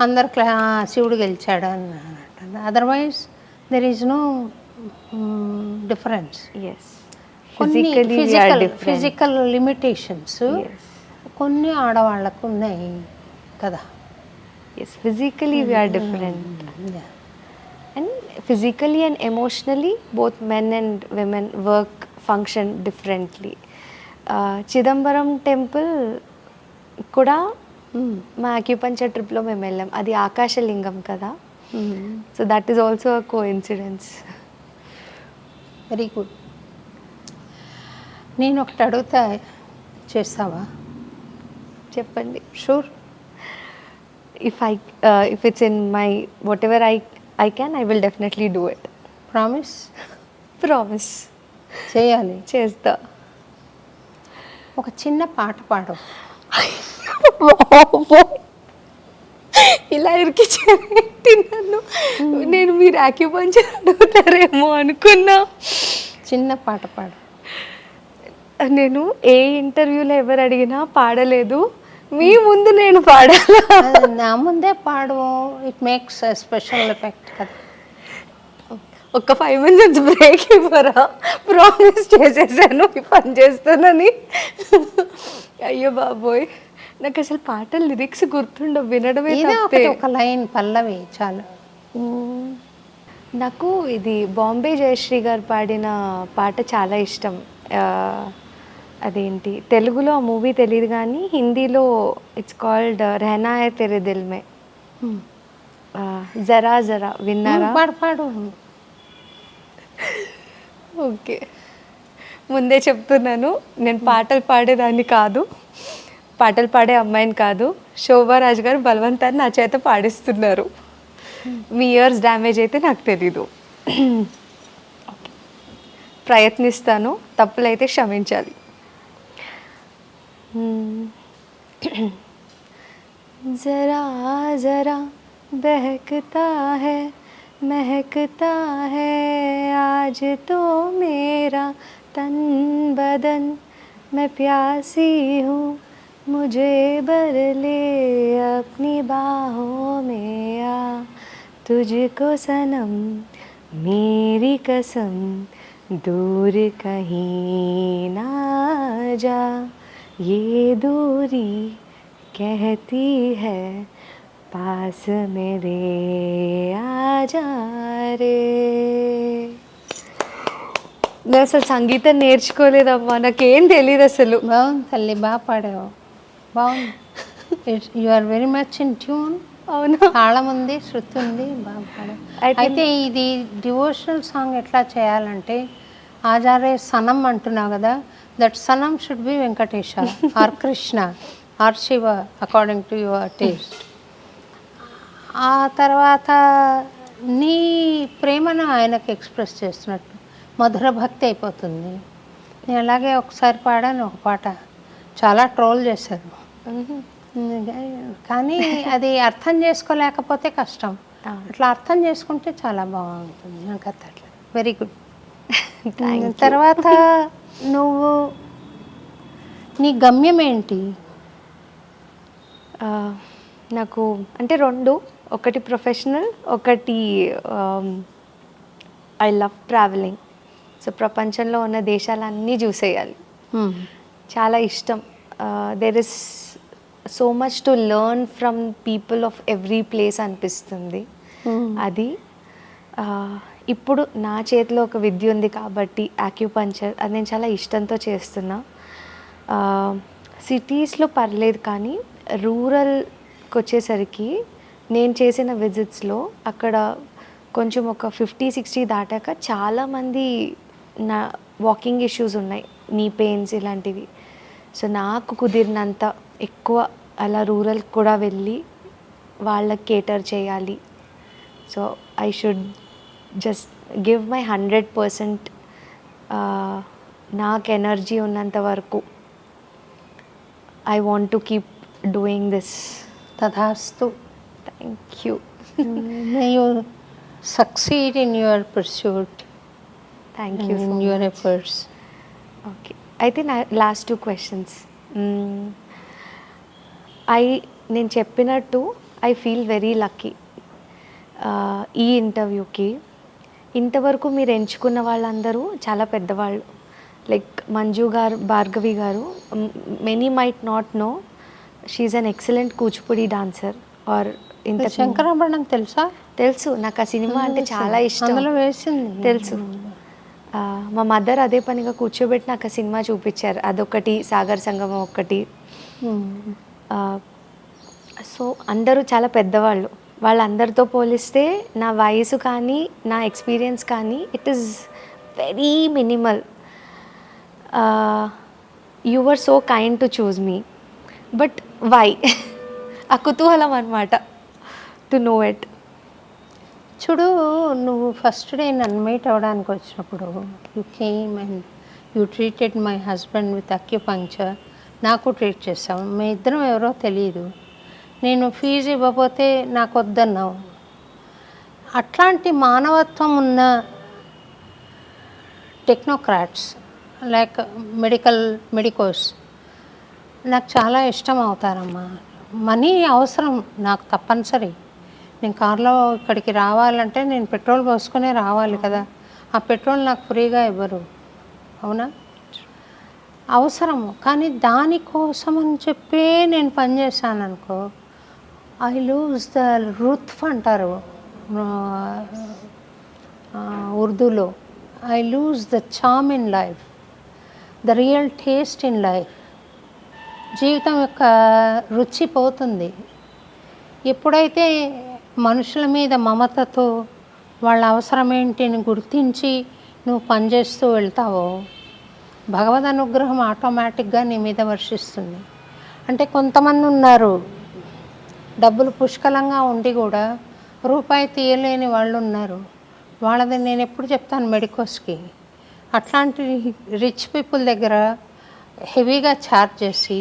అందరు శివుడు గెలిచాడు అన్నమాట. Otherwise there is no difference. Yes. Physical physical limitations కొన్ని ఆడవాళ్ళకు ఉన్నాయి కదా. Yes, physically we are different. And physically and emotionally both men and women work function differently. Chidambaram temple కూడా మా అక్యుపంచర్ ట్రిప్లో మేము వెళ్ళాం. అది ఆకాశలింగం కదా. So that is also a coincidence. Very good. నేను ఒకటి అడుగుతా, చేస్తావా? చెప్పండి. Sure. If it's in my whatever I can, I will definitely do it. Promise? Promise. చేయాలి. చేస్తా. ఒక చిన్న పాట పాడు. ఇలా ఇరికించి నన్ను, నేను మీరు అక్యుపంచర్ అడుగుతారేమో అనుకున్నా. చిన్న పాట పాడు. నేను ఏ ఇంటర్వ్యూలో ఎవరు అడిగినా పాడలేదు, మీ ముందు నేను పాడాలా? నా ముందే పాడు. ఇట్ మేక్స్ స్పెషల్ ఎఫెక్ట్ కదా. ఒక 5 minutes బ్రేక్ ఇవ్వరా? ప్రామిస్ చేసేసాను ఈ పని చేస్తానని. అయ్యో బాబోయ్, నాకు అసలు పాటలు లిరిక్స్ గుర్తుండవు, వినడమే తప్పే. ఒక లైన్ పల్లవి చాలు. నాకు ఇది బాంబే జయశ్రీ గారు పాడిన పాట చాలా ఇష్టం. అదేంటి తెలుగులో ఆ మూవీ తెలియదు కానీ హిందీలో ఇట్స్ కాల్డ్ రెహనా హై తెరే దిల్ మే. జరా జరా విన్నారా? పాడు పాడు. ఓకే, ముందే చెప్తున్నాను, నేను పాటలు పాడేదాన్ని కాదు, పాటలు పాడే అమ్మాయిని కాదు. శోభారాజ్ గారు బలవంతాన్ని నా చేత పాడిస్తున్నారు. మీ ఇయర్స్ డ్యామేజ్ అయితే నాకు తెలీదు. ప్రయత్నిస్తాను, తప్పులైతే క్షమించాలి. జరా జరా బహకతా హై महकता है आज तो मेरा तन बदन, मैं प्यासी हूँ मुझे भर ले अपनी बाहों में आ, तुझको सनम मेरी कसम दूर कहीं ना जा, ये दूरी कहती है पास मेरे आजा రే. నేను అసలు సంగీతం నేర్చుకోలేదమ్మా, నాకేం తెలియదు అసలు. బాగుంది తల్లి, బాగా పాడావు, బాగుంది. You are very much in tune. అవును, తాళం ఉంది, శృతి ఉంది, బాగా పాడావు. అయితే ఇది డివోషనల్ సాంగ్ ఎట్లా చేయాలంటే, ఆజారే సనం అంటున్నావు కదా, that sanam should be Venkatesha or Krishna. Or Shiva according to your taste. ఆ తర్వాత నీ ప్రేమను ఆయనకు ఎక్స్ప్రెస్ చేస్తున్నట్టు మధుర భక్తి అయిపోతుంది. నేను అలాగే ఒకసారి పాడాను ఒక పాట, చాలా ట్రోల్ చేశారు. కానీ అది అర్థం చేసుకోలేకపోతే కష్టం, అట్లా అర్థం చేసుకుంటే చాలా బాగుంటుంది. నాకు అట్లా వెరీ గుడ్. తర్వాత నువ్వు నీ గమ్యం ఏంటి? నాకు అంటే రెండు, ఒకటి ప్రొఫెషనల్, ఒకటి ఐ లవ్ ట్రావెలింగ్. సో ప్రపంచంలో ఉన్న దేశాలన్నీ చూసేయాలి, చాలా ఇష్టం. There is so much to learn from people of every place అనిపిస్తుంది. అది ఇప్పుడు నా చేతిలో ఒక విద్య ఉంది కాబట్టి యాక్యుపంక్చర్ అది నేను చాలా ఇష్టంతో చేస్తున్నా. సిటీస్లో పర్లేదు, కానీ రూరల్కి వచ్చేసరికి నేను చేసిన విజిట్స్లో అక్కడ కొంచెం ఒక 50-60 దాటాక చాలామంది నా వాకింగ్ ఇష్యూస్ ఉన్నాయి, నీ పెయిన్స్ ఇలాంటివి. సో నాకు కుదిరినంత ఎక్కువ అలా రూరల్ కూడా వెళ్ళి వాళ్ళకి కేటర్ చేయాలి. So I should just give my 100%. నాకు ఎనర్జీ ఉన్నంత వరకు I want to keep doing this. తథాస్తు. Thank you. May you succeed in your pursuit. Thank you in your efforts. Okay, అయితే నా లాస్ట్ 2 questions. నేను చెప్పినట్టు ఐ ఫీల్ వెరీ లక్కీ ఈ ఇంటర్వ్యూకి. ఇంతవరకు మీరు ఎంచుకున్న వాళ్ళందరూ చాలా పెద్దవాళ్ళు, లైక్ మంజు గారు, భార్గవి గారు. Many might not know she is an excellent Kuchipudi dancer. ఆర్ ఇంత శంకరాభరణం తెలుసా? తెలుసు, నాకు ఆ సినిమా అంటే చాలా ఇష్టం, అందులో వేసింది తెలుసు. మా మదర్ అదే పనిగా కూర్చోబెట్టి నాకు ఆ సినిమా చూపించారు, అదొకటి, సాగర్ సంగమం ఒకటి. సో అందరూ చాలా పెద్దవాళ్ళు. వాళ్ళందరితో పోలిస్తే నా వయసు కానీ నా ఎక్స్పీరియన్స్ కానీ it is very minimal. You were so kind to choose me, but why? ఆ కుతూహలం అనమాట, టు నో ఇట్. చూడు, నువ్వు ఫస్ట్ డే నన్ను మీట్ అవ్వడానికి వచ్చినప్పుడు you came and you treated my husband with acupuncture. నాకు ట్రీట్ చేసావు. మీ ఇద్దరం ఎవరో తెలియదు. నేను ఫీజు ఇవ్వకపోతే నాకు వద్దన్నావు. అట్లాంటి మానవత్వం ఉన్న టెక్నోక్రాట్స్ లైక్ మెడికోస్ నాకు చాలా ఇష్టం అవుతారమ్మా. మనీ అవసరం నాకు తప్పనిసరి. నేను కార్లో ఇక్కడికి రావాలంటే నేను పెట్రోల్ పోసుకునే రావాలి కదా. ఆ పెట్రోల్ నాకు ఫ్రీగా ఇవ్వరు, అవునా? అవసరము, కానీ దానికోసం అని చెప్పే నేను పనిచేశాను అనుకో, ఐ లూజ్ ద రుత్ఫ్ అంటారు ఉర్దూలో. I lose the charm in life, the real taste in life. జీవితం యొక్క రుచి పోతుంది. ఎప్పుడైతే మనుషుల మీద మమతతో వాళ్ళ అవసరం ఏంటిని గుర్తించి నువ్వు పనిచేస్తూ వెళ్తావో, భగవద్ అనుగ్రహం ఆటోమేటిక్గా నీ మీద వర్షిస్తుంది. అంటే కొంతమంది ఉన్నారు, డబ్బులు పుష్కలంగా ఉండి కూడా రూపాయి తీయలేని వాళ్ళు ఉన్నారు. వాళ్ళది నేను ఎప్పుడు చెప్తాను మెడికోస్కి, అట్లాంటి రిచ్ పీపుల్ దగ్గర హెవీగా ఛార్జ్ చేసి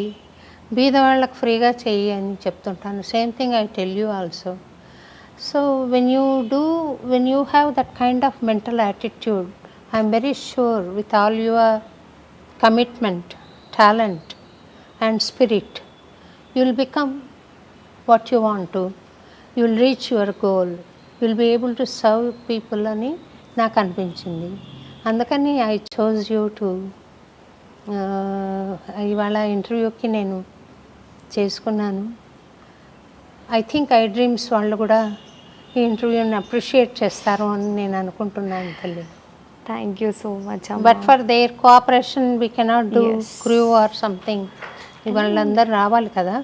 బీద వాళ్ళకి ఫ్రీగా చెయ్యి అని చెప్తుంటాను. Same thing I tell you also. So when you have that kind of mental attitude, I'm very sure with all your commitment, talent and spirit, you will become what you want to. You will reach your goal. You will be able to serve people అని నాకు అనిపించింది. అందుకని I chose you to. ఇవాళ ఇంటర్వ్యూకి నేను చేసుకున్నాను. I think I dreams వాళ్ళు కూడా ఈ ఇంటర్వ్యూని అప్రిషియేట్ చేస్తారు అని నేను అనుకుంటున్నాను తల్లి. Thank you so much. But for their cooperation we cannot do crew or something. వాళ్ళందరూ రావాలి కదా.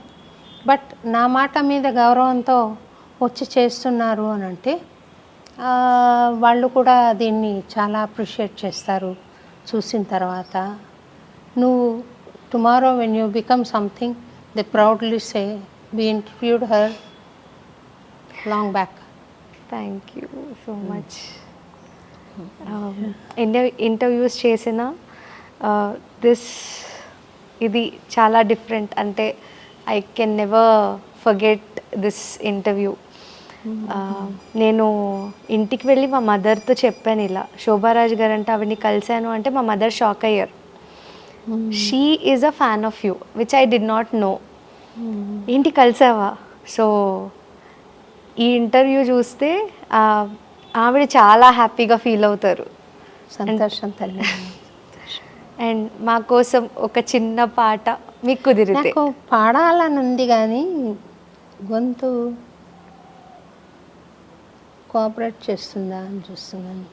బట్ నా మాట మీద గౌరవంతో వచ్చి చేస్తున్నారు అని అంటే వాళ్ళు కూడా దీన్ని చాలా అప్రిషియేట్ చేస్తారు చూసిన తర్వాత. నువ్వు tomorrow when you become something they proudly say we interviewed her long back. Thank you so much. Interviews చేసిన ఇది చాలా డిఫరెంట్. అంటే I can never forget this interview. నేను ఇంటికి వెళ్ళి మా మదర్తో చెప్పాను, ఇలా శోభారాజ్ గారు అంటే ఆవిడని కలిశాను అంటే మా మదర్ షాక్ అయ్యారు. She is a fan of you which I did not know. ఏంటి కలిసావా? సో ఈ ఇంటర్వ్యూ చూస్తే ఆవిడ చాలా హ్యాపీగా ఫీల్ అవుతారు. సంతోషం తల్లి. అండ్ మా కోసం ఒక చిన్న పాట మీకు కుదిరితే. నాకు పాడాలని ఉంది కానీ గొంతు కోఆపరేట్ చేస్తుందా అని చూస్తున్నాను.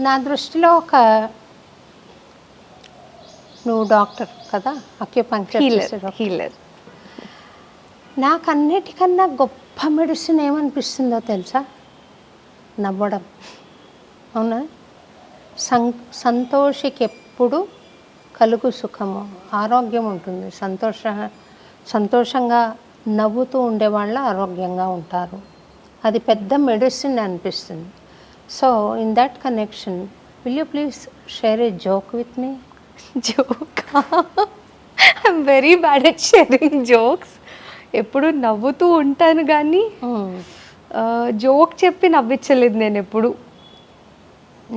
నా దృష్టిలో నువ్వు డాక్టర్ కదా, అక్యుపంక్చర్ హీలర్. నాకు అన్నిటికన్నా గొప్ప మెడిసిన్ ఏమనిపిస్తుందో తెలుసా? నవ్వడం. అవునా? సంతోషికి ఎప్పుడు కలుగు సుఖము, ఆరోగ్యం ఉంటుంది. సంతోషంగా నవ్వుతూ ఉండేవాళ్ళు ఆరోగ్యంగా ఉంటారు. అది పెద్ద మెడిసిన్ అనిపిస్తుంది. So in that connection will you please share A joke with me? Joke? I'm very bad at sharing jokes. ఎప్పుడు నవ్వుతూ ఉంటాను కానీ జోక్ చెప్పి నవ్వించలేదు నేను ఎప్పుడు.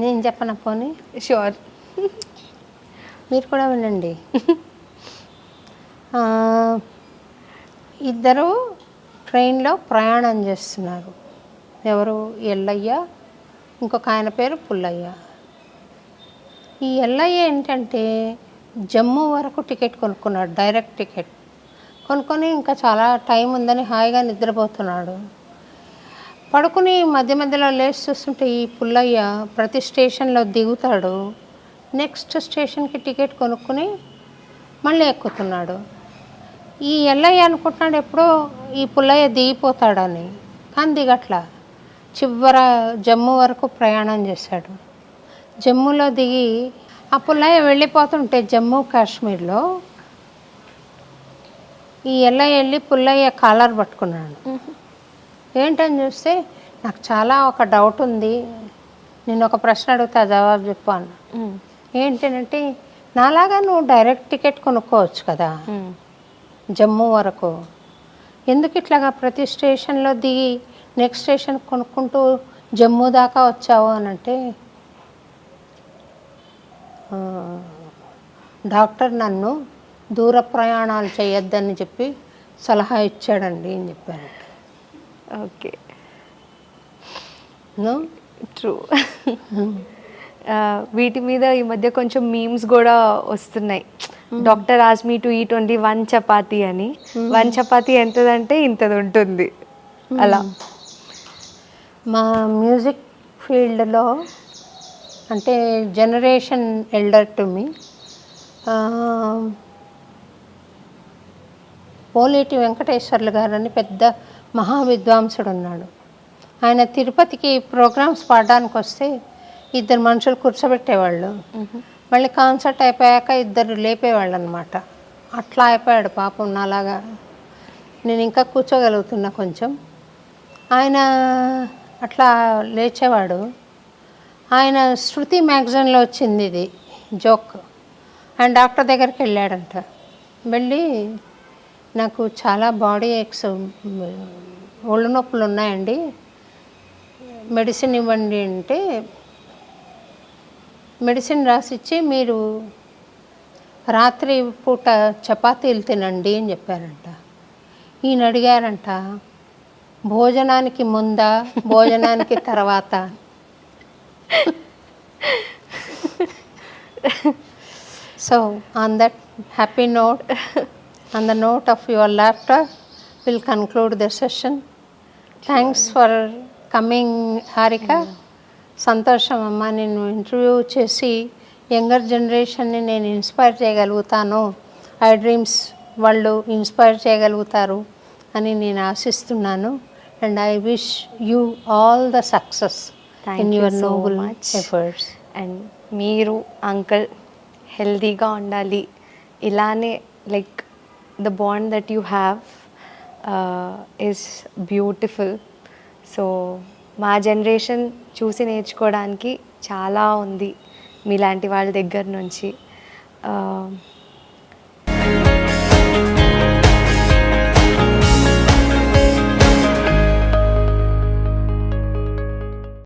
నేను చెప్పనా పోనీ? షూర్, మీరు కూడా వినండి. ఇద్దరు ట్రైన్లో ప్రయాణం చేస్తున్నారు. ఎవరు? ఎల్లయ్య, ఇంకొక ఆయన పేరు పుల్లయ్య. ఈ ఎల్లయ్య ఏంటంటే జమ్మూ వరకు టికెట్ కొనుక్కున్నాడు, డైరెక్ట్ టికెట్ కొనుక్కొని ఇంకా చాలా టైం ఉందని హాయిగా నిద్రపోతున్నాడు. పడుకుని మధ్య మధ్యలో లేచి చూస్తుంటే ఈ పుల్లయ్య ప్రతి స్టేషన్లో దిగుతాడు, నెక్స్ట్ స్టేషన్కి టికెట్ కొనుక్కుని మళ్ళీ ఎక్కుతున్నాడు. ఈ ఎల్లయ్య అనుకుంటున్నాడు ఎప్పుడో ఈ పుల్లయ్య దిగిపోతాడని, కానీ దిగట్లా. చివర జమ్మూ వరకు ప్రయాణం చేశాడు. జమ్మూలో దిగి ఆ పుల్లయ్య వెళ్ళిపోతుంటే జమ్మూ కాశ్మీర్లో ఈ ఎల్లయ్య వెళ్ళి పుల్లయ్య కాలర్ పట్టుకున్నాడు. ఏంటని చూస్తే, నాకు చాలా ఒక డౌట్ ఉంది, నేను ఒక ప్రశ్న అడుగుతా జవాబు చెప్పు అన్న. ఏంటంటే, నాలాగా నువ్వు డైరెక్ట్ టికెట్ కొనుక్కోవచ్చు కదా జమ్మూ వరకు, ఎందుకు ఇట్లాగా ప్రతి స్టేషన్లో దిగి నెక్స్ట్ స్టేషన్ కొనుక్కుంటూ జమ్మూ దాకా వచ్చావు అని అంటే, డాక్టర్ నన్ను దూర ప్రయాణాలు చేయొద్దని చెప్పి సలహా ఇచ్చాడండి అని చెప్పాను. Okay, no true. వీటి మీద ఈ మధ్య కొంచెం మీమ్స్ కూడా వస్తున్నాయి. డాక్టర్ ఆస్ me to eat only 1 chapati అని. 1 చపాతీ ఎంతదంటే ఇంతది ఉంటుంది. అలా మా మ్యూజిక్ ఫీల్డ్లో అంటే generation elder to me Poleti Venkateswarlu గారు అని పెద్ద మహావిద్వాంసుడు ఉన్నాడు. ఆయన తిరుపతికి ప్రోగ్రామ్స్ పాడడానికి వస్తే ఇద్దరు మనుషులు కూర్చోబెట్టేవాళ్ళు, మళ్ళీ కాన్సర్ట్ అయిపోయాక ఇద్దరు లేపేవాళ్ళు అనమాట. అట్లా అయిపోయాడు పాపం నాలాగా. నేను ఇంకా కూర్చోగలుగుతున్నా కొంచెం. ఆయన అట్లా లేచేవాడు. ఆయన శృతి మ్యాగజైన్లో వచ్చింది ఇది జోక్. ఆయన డాక్టర్ దగ్గరికి వెళ్ళాడంట. వెళ్ళి నాకు చాలా బాడీ ఎక్స్ ఒళ్ళు నొప్పులు ఉన్నాయండి, మెడిసిన్ ఇవ్వండి అంటే మెడిసిన్ రాసిచ్చి మీరు రాత్రి పూట చపాతీలు తినండి అని చెప్పారంట. ఈయన అడిగారంట, భోజనానికి ముందా భోజనానికి తర్వాత? So on that happy note, on the note of your laughter, we'll conclude the session. Thanks for coming, Harika. సంతోషం అమ్మ, నేను ఇంటర్వ్యూ చేసి యంగర్ జనరేషన్ని నేను ఇన్స్పైర్ చేయగలుగుతాను, ఐ డ్రీమ్స్ వాళ్ళు ఇన్స్పైర్ చేయగలుగుతారు అని నేను ఆశిస్తున్నాను. And I wish you all the success in your noble efforts. And మీరు అంకుల్ హెల్దీగా ఉండాలి, ఇలానే like the bond that you have is beautiful. So మా జనరేషన్ చూసి నేర్చుకోవడానికి చాలా ఉంది మీలాంటి వాళ్ళ దగ్గర నుంచి.